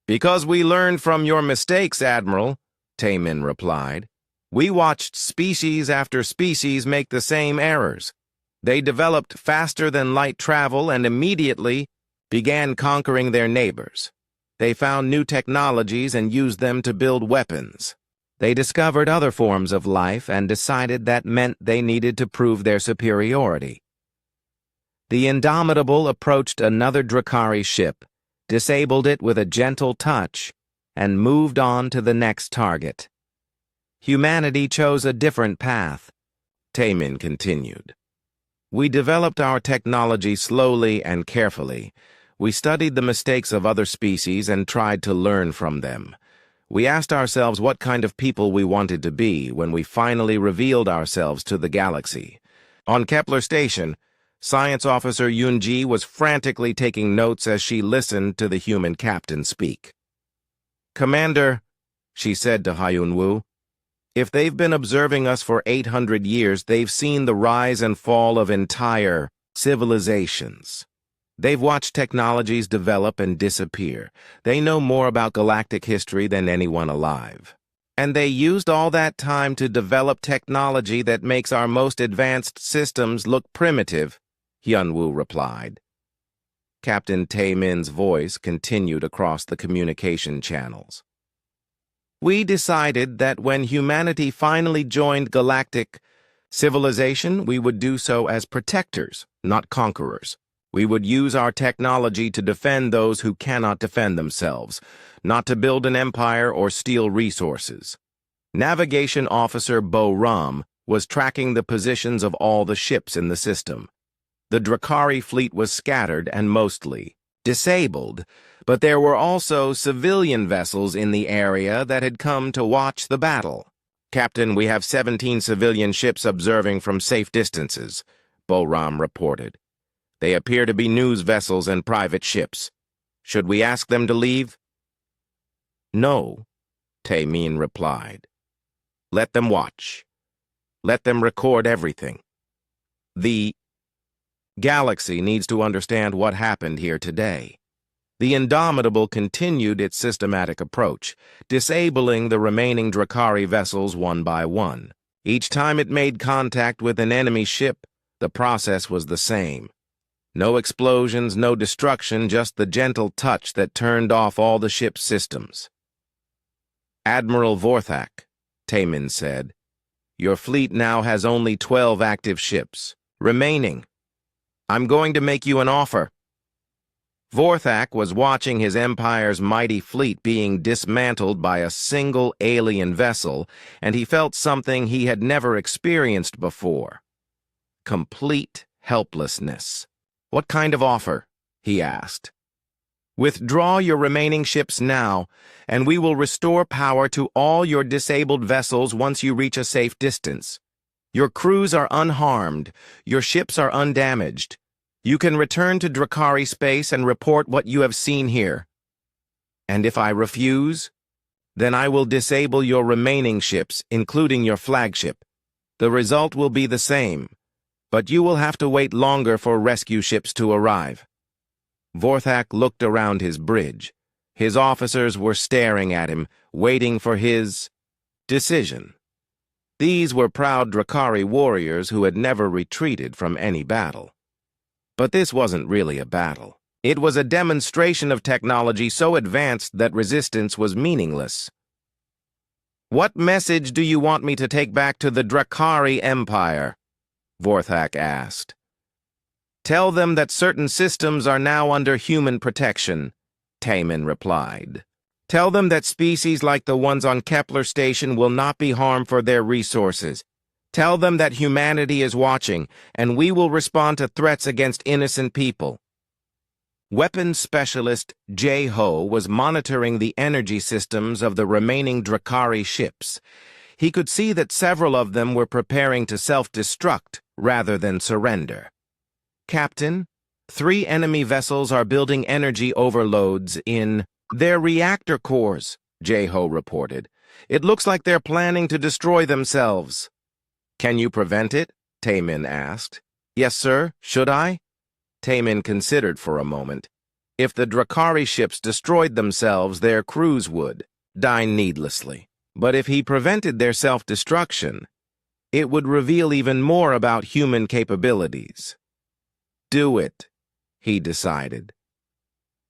"Because we learned from your mistakes, Admiral," Taemin replied. "We watched species after species make the same errors. They developed faster than light travel and immediately began conquering their neighbors. They found new technologies and used them to build weapons. They discovered other forms of life and decided that meant they needed to prove their superiority. The Indomitable approached another Drakari ship, disabled it with a gentle touch, and moved on to the next target. Humanity chose a different path," Taemin continued. "We developed our technology slowly and carefully. We studied the mistakes of other species and tried to learn from them. We asked ourselves what kind of people we wanted to be when we finally revealed ourselves to the galaxy." On Kepler Station, Science Officer Yunji was frantically taking notes as she listened to the human captain speak. "Commander," she said to Hyun-woo, "if they've been observing us for 800 years, they've seen the rise and fall of entire civilizations. They've watched technologies develop and disappear. They know more about galactic history than anyone alive. And they used all that time to develop technology that makes our most advanced systems look primitive," Hyun-woo replied. Captain Taemin's voice continued across the communication channels. "We decided that when humanity finally joined galactic civilization, we would do so as protectors, not conquerors. We would use our technology to defend those who cannot defend themselves, not to build an empire or steal resources." Navigation Officer Bo Ram was tracking the positions of all the ships in the system. The Drakari fleet was scattered and mostly disabled, but there were also civilian vessels in the area that had come to watch the battle. "Captain, we have 17 civilian ships observing from safe distances," Bo Ram reported. "They appear to be news vessels and private ships. Should we ask them to leave?" "No," Taemin replied. "Let them watch. Let them record everything. The galaxy needs to understand what happened here today." The Indomitable continued its systematic approach, disabling the remaining Drakari vessels one by one. Each time it made contact with an enemy ship, the process was the same. No explosions, no destruction, just the gentle touch that turned off all the ship's systems. "Admiral Vorthak," Taemin said. Your fleet now has only 12 active ships remaining. I'm going to make you an offer. Vorthak was watching his empire's mighty fleet being dismantled by a single alien vessel, and he felt something he had never experienced before. Complete helplessness. What kind of offer? He asked. Withdraw your remaining ships now, and we will restore power to all your disabled vessels once you reach a safe distance. Your crews are unharmed, your ships are undamaged. You can return to Drakari space and report what you have seen here. And if I refuse, then I will disable your remaining ships, including your flagship. The result will be the same, but you will have to wait longer for rescue ships to arrive. Vorthak looked around his bridge. His officers were staring at him, waiting for his decision. These were proud Drakari warriors who had never retreated from any battle. But this wasn't really a battle. It was a demonstration of technology so advanced that resistance was meaningless. What message do you want me to take back to the Drakari Empire? Vorthak asked. Tell them that certain systems are now under human protection, Taemin replied. Tell them that species like the ones on Kepler Station will not be harmed for their resources. Tell them that humanity is watching, and we will respond to threats against innocent people. Weapons specialist J-Ho was monitoring the energy systems of the remaining Drakari ships. He could see that several of them were preparing to self-destruct rather than surrender. Captain, 3 enemy vessels are building energy overloads in their reactor cores, J-Ho reported. It looks like they're planning to destroy themselves. Can you prevent it? Taemin asked. Yes, sir. Should I? Taemin considered for a moment. If the Drakari ships destroyed themselves, their crews would die needlessly. But if he prevented their self-destruction, it would reveal even more about human capabilities. Do it, he decided.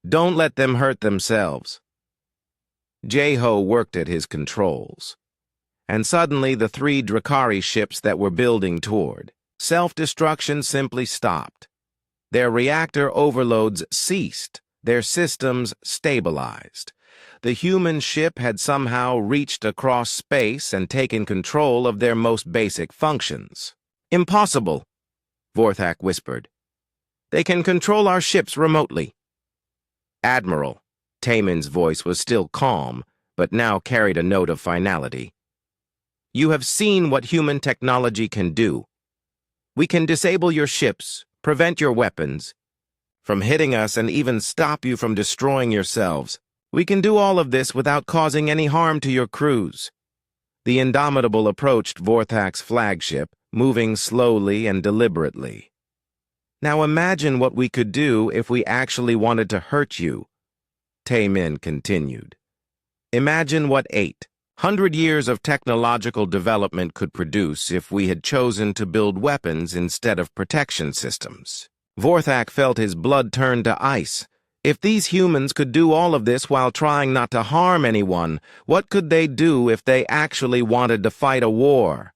Don't let them hurt themselves. J-Ho worked at his controls, and suddenly the 3 Drakari ships that were building toward self-destruction simply stopped. Their reactor overloads ceased, their systems stabilized. The human ship had somehow reached across space and taken control of their most basic functions. Impossible, Vorthak whispered. They can control our ships remotely. Admiral, Taemin's voice was still calm, but now carried a note of finality. You have seen what human technology can do. We can disable your ships, prevent your weapons from hitting us, and even stop you from destroying yourselves. We can do all of this without causing any harm to your crews. The Indomitable approached Vorthak's flagship, moving slowly and deliberately. Now imagine what we could do if we actually wanted to hurt you, Taemin continued. Imagine what 800 years of technological development could produce if we had chosen to build weapons instead of protection systems. Vorthak felt his blood turn to ice. If these humans could do all of this while trying not to harm anyone, what could they do if they actually wanted to fight a war?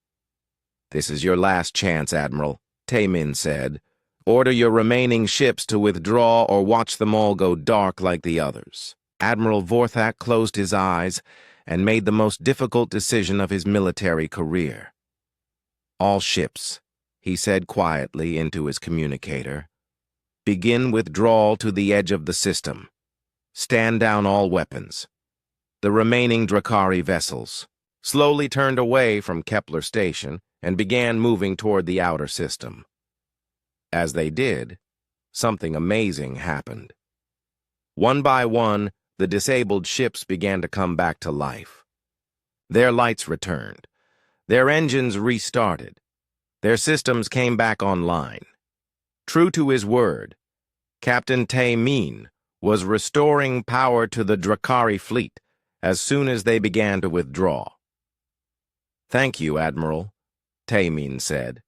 This is your last chance, Admiral, Taemin said. Order your remaining ships to withdraw or watch them all go dark like the others. Admiral Vorthak closed his eyes and made the most difficult decision of his military career. All ships, he said quietly into his communicator. Begin withdrawal to the edge of the system. Stand down all weapons. The remaining Drakari vessels slowly turned away from Kepler Station and began moving toward the outer system. As they did, something amazing happened. One by one, the disabled ships began to come back to life. Their lights returned. Their engines restarted. Their systems came back online. True to his word, Captain Taemin was restoring power to the Drakari fleet as soon as they began to withdraw. Thank you, Admiral, Taemin said.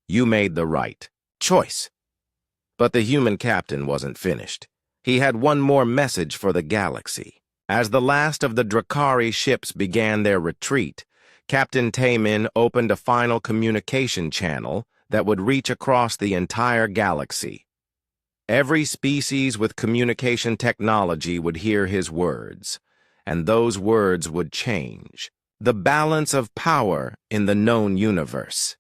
You made the right choice. But the human captain wasn't finished. He had one more message for the galaxy. As the last of the Drakari ships began their retreat, Captain Taemin opened a final communication channel that would reach across the entire galaxy. Every species with communication technology would hear his words, and those words would change the balance of power in the known universe.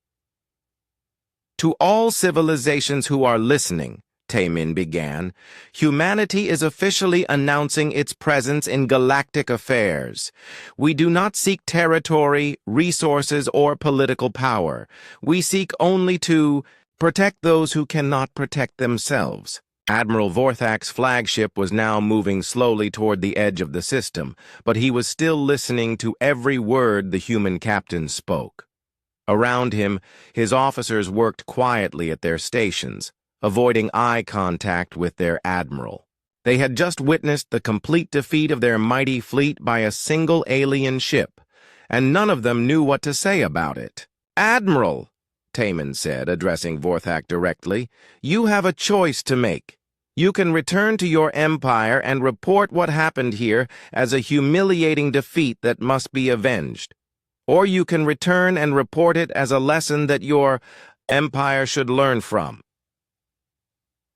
To all civilizations who are listening, Taemin began, humanity is officially announcing its presence in galactic affairs. We do not seek territory, resources, or political power. We seek only to protect those who cannot protect themselves. Admiral Vorthak's flagship was now moving slowly toward the edge of the system, but he was still listening to every word the human captain spoke. Around him, his officers worked quietly at their stations, avoiding eye contact with their admiral. They had just witnessed the complete defeat of their mighty fleet by a single alien ship, and none of them knew what to say about it. "Admiral," Taemin said, addressing Vorthak directly, "you have a choice to make. You can return to your empire and report what happened here as a humiliating defeat that must be avenged. Or you can return and report it as a lesson that your empire should learn from."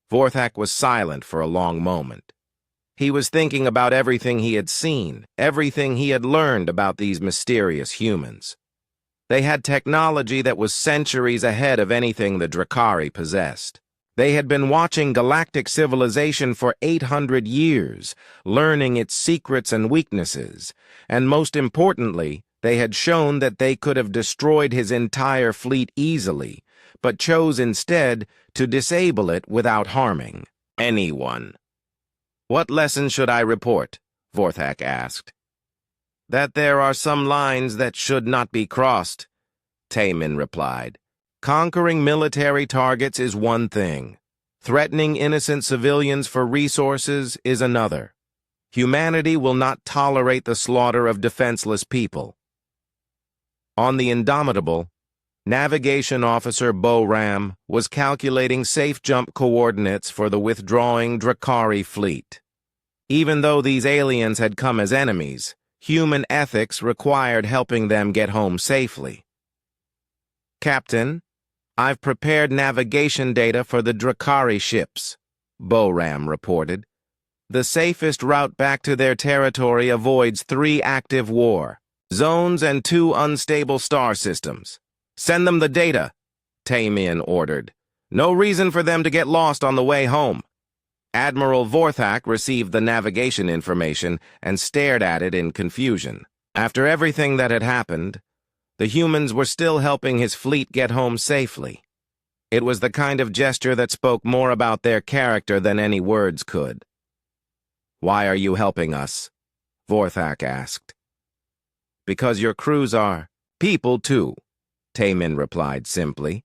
Vorthak was silent for a long moment. He was thinking about everything he had seen, everything he had learned about these mysterious humans. They had technology that was centuries ahead of anything the Drakari possessed. They had been watching galactic civilization for 800 years, learning its secrets and weaknesses, and most importantly, they had shown that they could have destroyed his entire fleet easily, but chose instead to disable it without harming anyone. "What lesson should I report?" Vorthak asked. "That there are some lines that should not be crossed," Taemin replied. "Conquering military targets is one thing. Threatening innocent civilians for resources is another. Humanity will not tolerate the slaughter of defenseless people." On the Indomitable, Navigation Officer Bo Ram was calculating safe jump coordinates for the withdrawing Drakari fleet. Even though these aliens had come as enemies, human ethics required helping them get home safely. "Captain, I've prepared navigation data for the Drakari ships," Bo Ram reported. "The safest route back to their territory avoids 3 active war zones and 2 unstable star systems. Send them the data," Taemin ordered. "No reason for them to get lost on the way home." Admiral Vorthak received the navigation information and stared at it in confusion. After everything that had happened, the humans were still helping his fleet get home safely. It was the kind of gesture that spoke more about their character than any words could. "Why are you helping us?" Vorthak asked. "Because your crews are people, too," Taemin replied simply.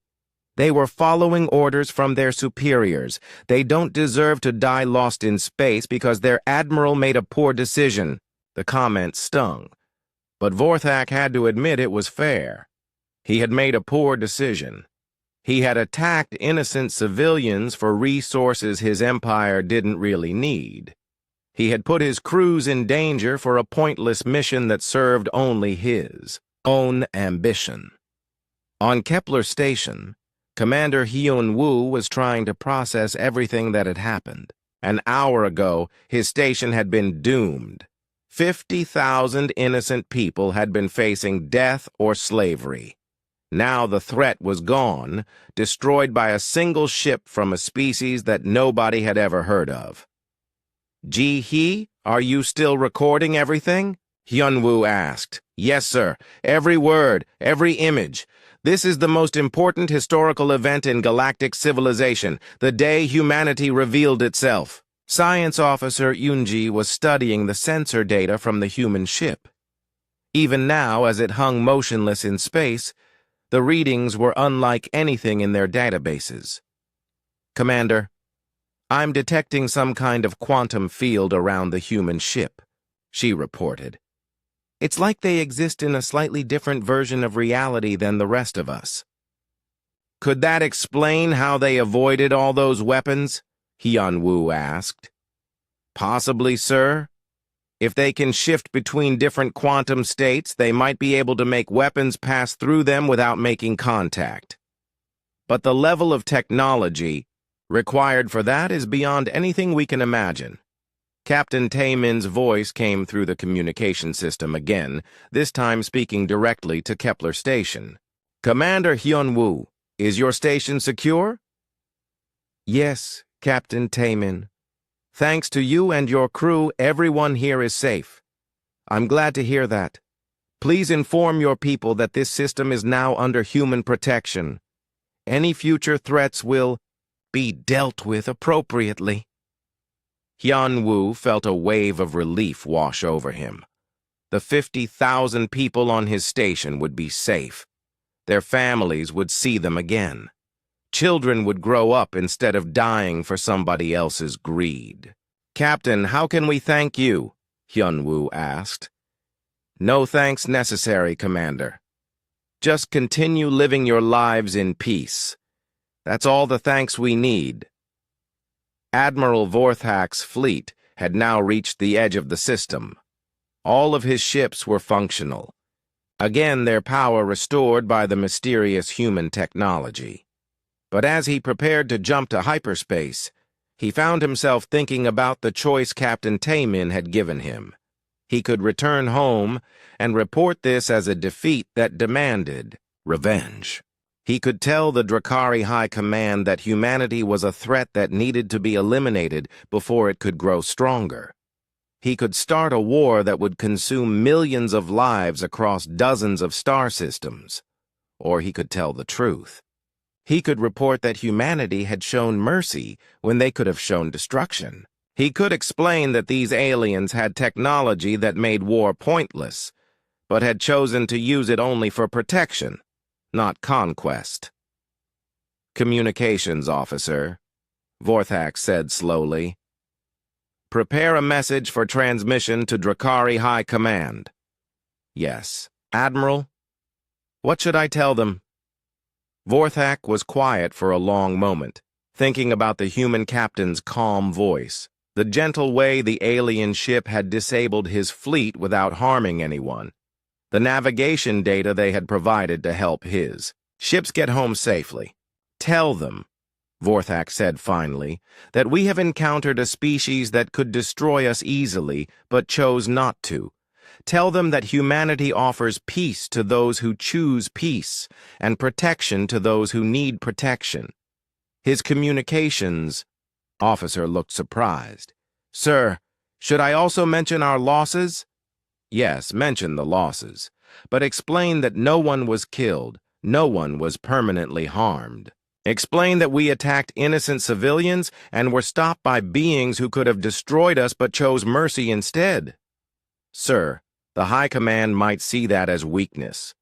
"They were following orders from their superiors. They don't deserve to die lost in space because their admiral made a poor decision." The comment stung, but Vorthak had to admit it was fair. He had made a poor decision. He had attacked innocent civilians for resources his empire didn't really need. He had put his crews in danger for a pointless mission that served only his own ambition. On Kepler Station, Commander Hyun-woo was trying to process everything that had happened. An hour ago, his station had been doomed. 50,000 innocent people had been facing death or slavery. Now the threat was gone, destroyed by a single ship from a species that nobody had ever heard of. "Ji-hee, are you still recording everything?" Hyun-woo asked. "Yes, sir. Every word, every image. This is the most important historical event in galactic civilization, the day humanity revealed itself." Science Officer Yoonji was studying the sensor data from the human ship. Even now, as it hung motionless in space, the readings were unlike anything in their databases. "Commander, I'm detecting some kind of quantum field around the human ship," she reported. "It's like they exist in a slightly different version of reality than the rest of us." "Could that explain how they avoided all those weapons?" Hyun-woo asked. "Possibly, sir. If they can shift between different quantum states, they might be able to make weapons pass through them without making contact. But the level of technology required for that is beyond anything we can imagine. Captain Taemin's voice came through the communication system again, this time speaking directly to Kepler Station. "Commander Hyun-woo, is your station secure?" "Yes, Captain Taemin. Thanks to you and your crew, everyone here is safe. I'm glad to hear that. Please inform your people that this system is now under human protection. Any future threats will be dealt with appropriately." Hyun-woo felt a wave of relief wash over him. The 50,000 people on his station would be safe. Their families would see them again. Children would grow up instead of dying for somebody else's greed. "Captain, how can we thank you?" Hyun-woo asked. "No thanks necessary, Commander. Just continue living your lives in peace. That's all the thanks we need." Admiral Vorthak's fleet had now reached the edge of the system. All of his ships were functional. Again, their power restored by the mysterious human technology. But as he prepared to jump to hyperspace, he found himself thinking about the choice Captain Taemin had given him. He could return home and report this as a defeat that demanded revenge. He could tell the Drakari High Command that humanity was a threat that needed to be eliminated before it could grow stronger. He could start a war that would consume millions of lives across dozens of star systems. Or he could tell the truth. He could report that humanity had shown mercy when they could have shown destruction. He could explain that these aliens had technology that made war pointless, but had chosen to use it only for protection, not conquest. "Communications officer," Vorthak said slowly. "Prepare a message for transmission to Drakari High Command." "Yes, Admiral. What should I tell them?" Vorthak was quiet for a long moment, thinking about the human captain's calm voice, the gentle way the alien ship had disabled his fleet without harming anyone, the navigation data they had provided to help his ships get home safely. "Tell them," Vorthak said finally, "that we have encountered a species that could destroy us easily, but chose not to. Tell them that humanity offers peace to those who choose peace, and protection to those who need protection." His communications officer looked surprised. "Sir, should I also mention our losses?" "Yes, mention the losses, but explain that no one was killed, no one was permanently harmed. Explain that we attacked innocent civilians and were stopped by beings who could have destroyed us but chose mercy instead." "Sir, the High Command might see that as weakness."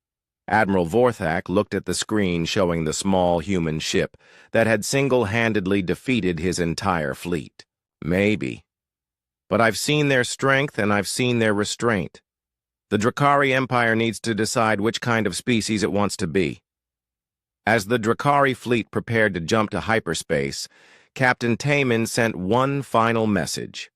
Admiral Vorthak looked at the screen showing the small human ship that had single-handedly defeated his entire fleet. "Maybe. But I've seen their strength and I've seen their restraint. The Drakari Empire needs to decide which kind of species it wants to be." As the Drakari fleet prepared to jump to hyperspace, Captain Taemin sent one final message.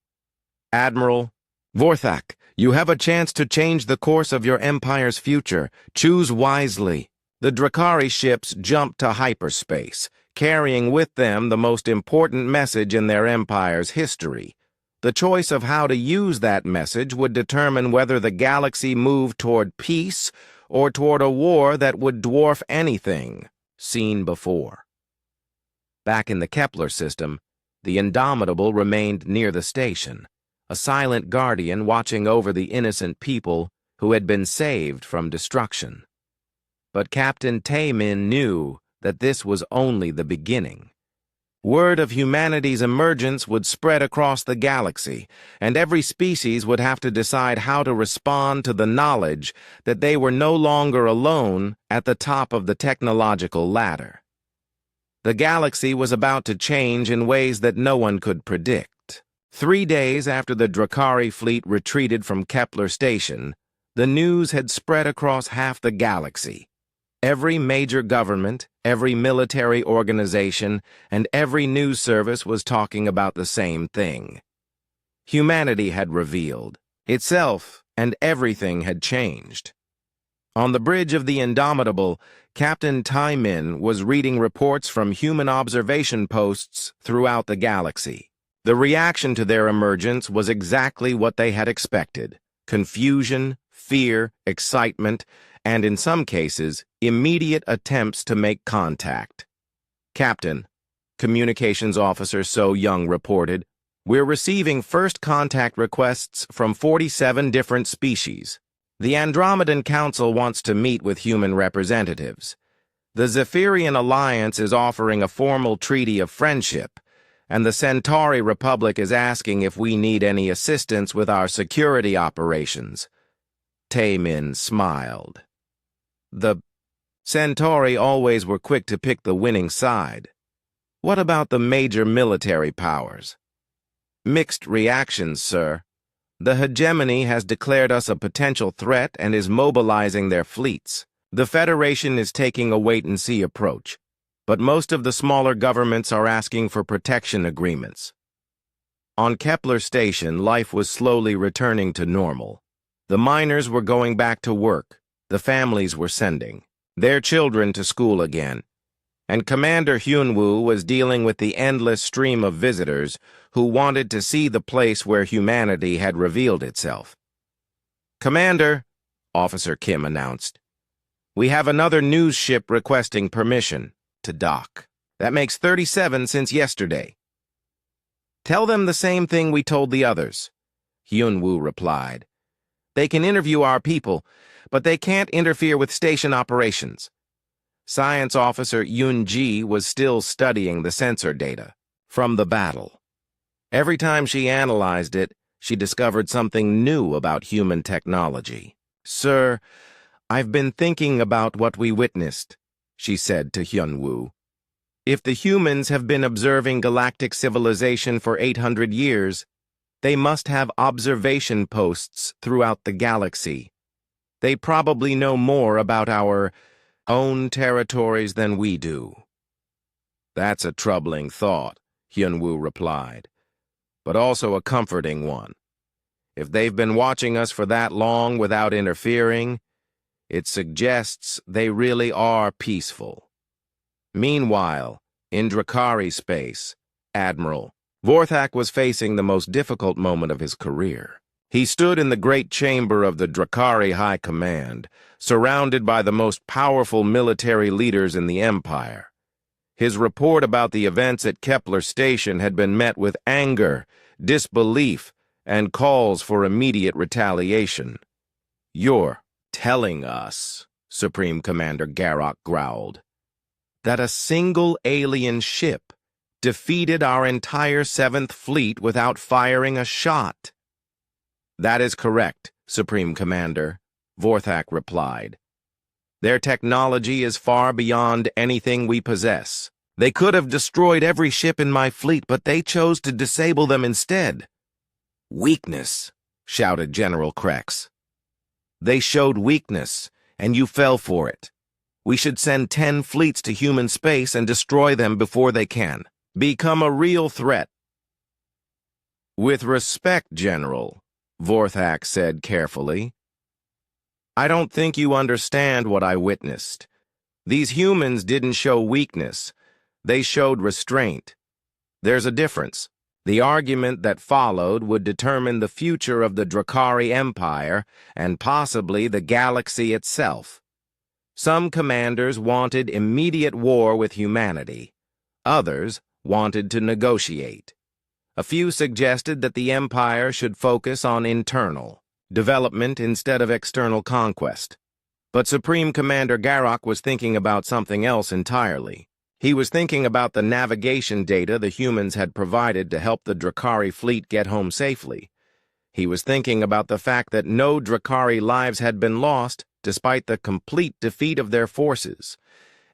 "Admiral Vorthak, you have a chance to change the course of your empire's future. Choose wisely." The Drakari ships jumped to hyperspace, carrying with them the most important message in their empire's history. The choice of how to use that message would determine whether the galaxy moved toward peace or toward a war that would dwarf anything seen before. Back in the Kepler system, the Indomitable remained near the station, a silent guardian watching over the innocent people who had been saved from destruction. But Captain Taemin knew that this was only the beginning. Word of humanity's emergence would spread across the galaxy, and every species would have to decide how to respond to the knowledge that they were no longer alone at the top of the technological ladder. The galaxy was about to change in ways that no one could predict. 3 days after the Drakari fleet retreated from Kepler Station, the news had spread across half the galaxy. Every major government, every military organization, and every news service was talking about the same thing. Humanity had revealed Itself and everything had changed. On the bridge of the Indomitable, Captain Tai Min was reading reports from human observation posts throughout the galaxy. The reaction to their emergence was exactly what they had expected: confusion, fear, excitement, and in some cases, immediate attempts to make contact. "Captain," Communications Officer So Young reported, "we're receiving first contact requests from 47 different species. The Andromedan Council wants to meet with human representatives. The Zephyrian Alliance is offering a formal treaty of friendship, and the Centauri Republic is asking if we need any assistance with our security operations." Taemin smiled. The Centauri always were quick to pick the winning side. What about the major military powers? "Mixed reactions, sir. The hegemony has declared us a potential threat and is mobilizing their fleets. The Federation is taking a wait-and-see approach, but most of the smaller governments are asking for protection agreements." On Kepler Station, life was slowly returning to normal. The miners were going back to work. The families were sending their children to school again. And Commander Hyunwoo was dealing with the endless stream of visitors who wanted to see the place where humanity had revealed itself. "Commander," Officer Kim announced, "we have another news ship requesting permission to dock. That makes 37 since yesterday." "Tell them the same thing we told the others," Hyunwoo replied. "They can interview our people, but they can't interfere with station operations." Science Officer Yoon-ji was still studying the sensor data from the battle. Every time she analyzed it, she discovered something new about human technology. "Sir, I've been thinking about what we witnessed," she said to Hyunwoo. "If the humans have been observing galactic civilization for 800 years, they must have observation posts throughout the galaxy. They probably know more about our own territories than we do." "That's a troubling thought," Hyunwoo replied, "but also a comforting one. If they've been watching us for that long without interfering, it suggests they really are peaceful." Meanwhile, in Drakari space, Admiral Vorthak was facing the most difficult moment of his career. He stood in the great chamber of the Drakari High Command, surrounded by the most powerful military leaders in the Empire. His report about the events at Kepler Station had been met with anger, disbelief, and calls for immediate retaliation. "You're telling us," Supreme Commander Garrock growled, "that a single alien ship defeated our entire 7th Fleet without firing a shot?" "That is correct, Supreme Commander," Vorthak replied. "Their technology is far beyond anything we possess. They could have destroyed every ship in my fleet, but they chose to disable them instead." "Weakness," shouted General Krex. "They showed weakness, and you fell for it. We should send 10 fleets to human space and destroy them before they can become a real threat." "With respect, General," Vorthak said carefully, "I don't think you understand what I witnessed. These humans didn't show weakness. They showed restraint. There's a difference. The argument that followed would determine the future of the Drakari Empire and possibly the galaxy itself. Some commanders wanted immediate war with humanity. Others wanted to negotiate. A few suggested that the Empire should focus on internal development instead of external conquest. But Supreme Commander Garrock was thinking about something else entirely. He was thinking about the navigation data the humans had provided to help the Drakari fleet get home safely. He was thinking about the fact that no Drakari lives had been lost despite the complete defeat of their forces.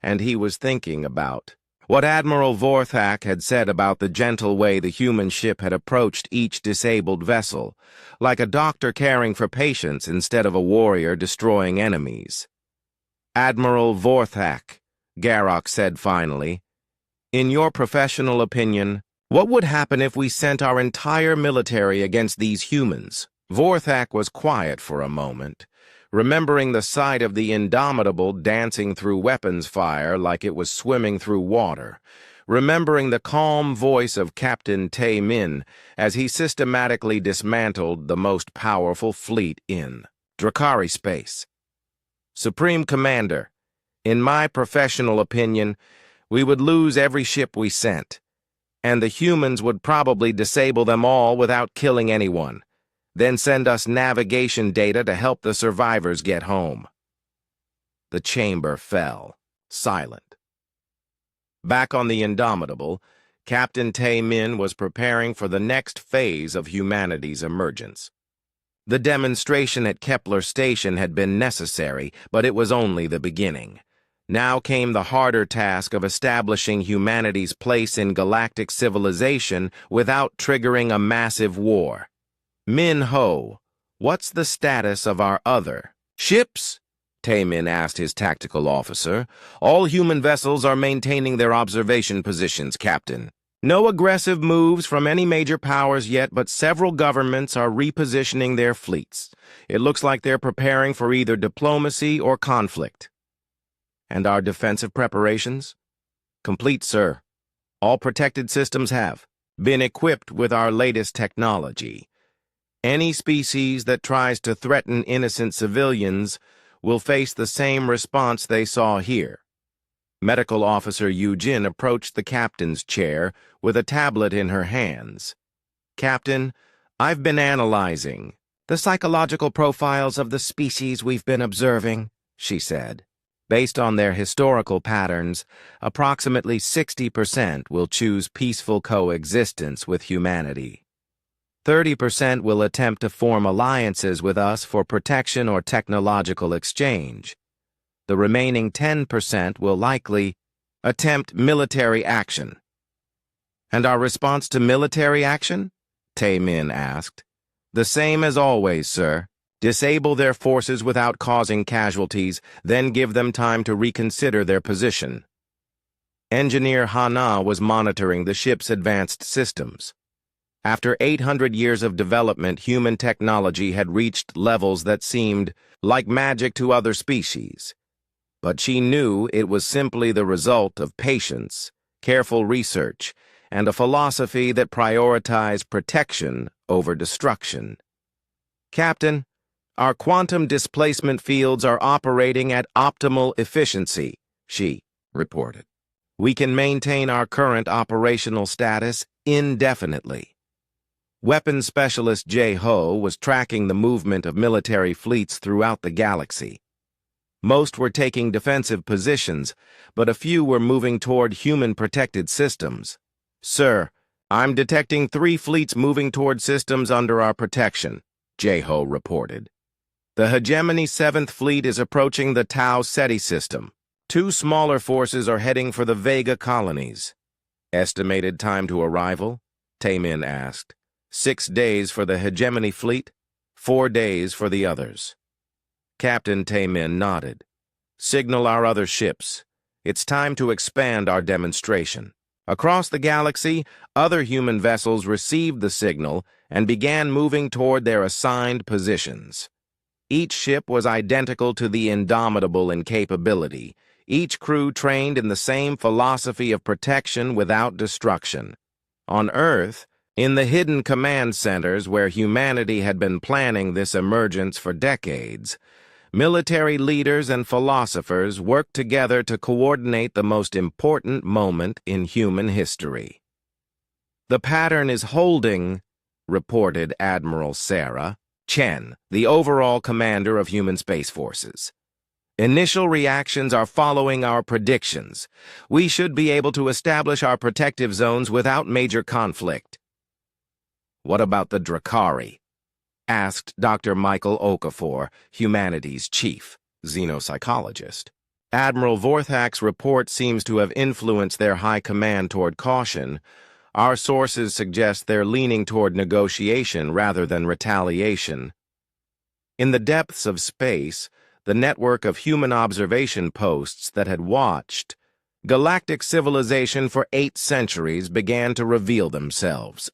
And he was thinking about what Admiral Vorthak had said about the gentle way the human ship had approached each disabled vessel, like a doctor caring for patients instead of a warrior destroying enemies. "Admiral Vorthak," Garrock said finally, "in your professional opinion, what would happen if we sent our entire military against these humans?" Vorthak was quiet for a moment, remembering the sight of the Indomitable dancing through weapons fire like it was swimming through water, remembering the calm voice of Captain Tae Min as he systematically dismantled the most powerful fleet in Drakari space. Supreme Commander, in my professional opinion, we would lose every ship we sent, and the humans would probably disable them all without killing anyone, then send us navigation data to help the survivors get home. The chamber fell, silent. Back on the Indomitable, Captain Tae Min was preparing for the next phase of humanity's emergence. The demonstration at Kepler Station had been necessary, but it was only the beginning. Now came the harder task of establishing humanity's place in galactic civilization without triggering a massive war. Min Ho, what's the status of our other ships? Tae Min asked his tactical officer. All human vessels are maintaining their observation positions, Captain. No aggressive moves from any major powers yet, but several governments are repositioning their fleets. It looks like they're preparing for either diplomacy or conflict. And our defensive preparations? Complete, sir. All protected systems have been equipped with our latest technology. Any species that tries to threaten innocent civilians will face the same response they saw here. Medical Officer Yu Jin approached the captain's chair with a tablet in her hands. Captain, I've been analyzing the psychological profiles of the species we've been observing, she said. Based on their historical patterns, approximately 60% will choose peaceful coexistence with humanity. 30% will attempt to form alliances with us for protection or technological exchange. The remaining 10% will likely attempt military action. And our response to military action? Tae Min asked. The same as always, sir. Disable their forces without causing casualties, then give them time to reconsider their position. Engineer Hana was monitoring the ship's advanced systems. After 800 years of development, human technology had reached levels that seemed like magic to other species. But she knew it was simply the result of patience, careful research, and a philosophy that prioritized protection over destruction. Captain, our quantum displacement fields are operating at optimal efficiency, she reported. We can maintain our current operational status indefinitely. Weapons Specialist J-Ho was tracking the movement of military fleets throughout the galaxy. Most were taking defensive positions, but a few were moving toward human-protected systems. Sir, I'm detecting 3 fleets moving toward systems under our protection, J-Ho reported. The Hegemony 7th Fleet is approaching the Tau Ceti system. 2 smaller forces are heading for the Vega colonies. Estimated time to arrival? Tae Min asked. 6 days for the Hegemony Fleet, 4 days for the others. Captain Tae Min nodded. Signal our other ships. It's time to expand our demonstration. Across the galaxy, other human vessels received the signal and began moving toward their assigned positions. Each ship was identical to the Indomitable in capability, each crew trained in the same philosophy of protection without destruction. On Earth, in the hidden command centers where humanity had been planning this emergence for decades, military leaders and philosophers worked together to coordinate the most important moment in human history. The pattern is holding, reported Admiral Sarah Chen, the overall commander of human space forces. Initial reactions are following our predictions. We should be able to establish our protective zones without major conflict. What about the Drakari? Asked Dr. Michael Okafor, humanities chief xenopsychologist. Admiral Vorthak's report seems to have influenced their high command toward caution. Our sources suggest they're leaning toward negotiation rather than retaliation. In the depths of space, the network of human observation posts that had watched galactic civilization for 8 centuries began to reveal themselves.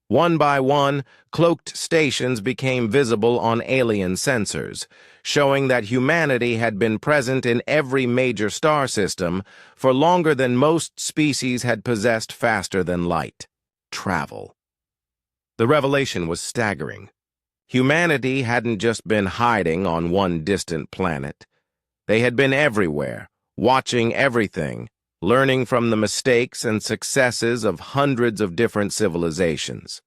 One by one, cloaked stations became visible on alien sensors, showing that humanity had been present in every major star system for longer than most species had possessed faster than light. Travel. The revelation was staggering. Humanity hadn't just been hiding on one distant planet. They had been everywhere, watching everything, learning from the mistakes and successes of hundreds of different civilizations.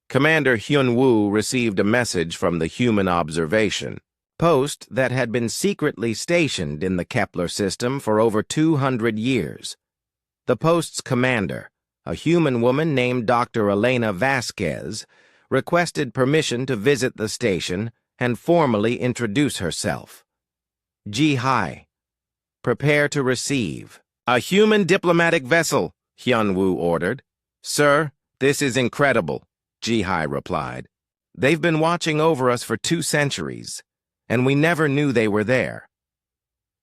Commander Hyun-woo received a message from the Human Observation Post that had been secretly stationed in the Kepler system for over 200 years. The post's commander, a human woman named Dr. Elena Vasquez, requested permission to visit the station and formally introduce herself. Ji-hai, prepare to receive. A human diplomatic vessel, Hyun-woo ordered. Sir, this is incredible, Ji-hai replied. They've been watching over us for 2 centuries, and we never knew they were there.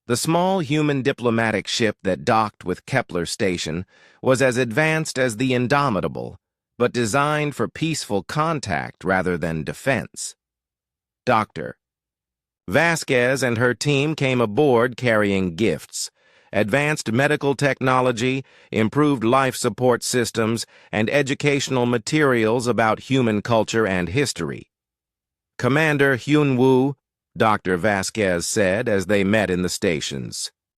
The small human diplomatic ship that docked with Kepler Station was as advanced as the Indomitable, but designed for peaceful contact rather than defense. Dr. Vasquez and her team came aboard carrying gifts, advanced medical technology, improved life support systems, and educational materials about human culture and history. Commander Hyun-woo, Dr. Vasquez said as they met in the stations.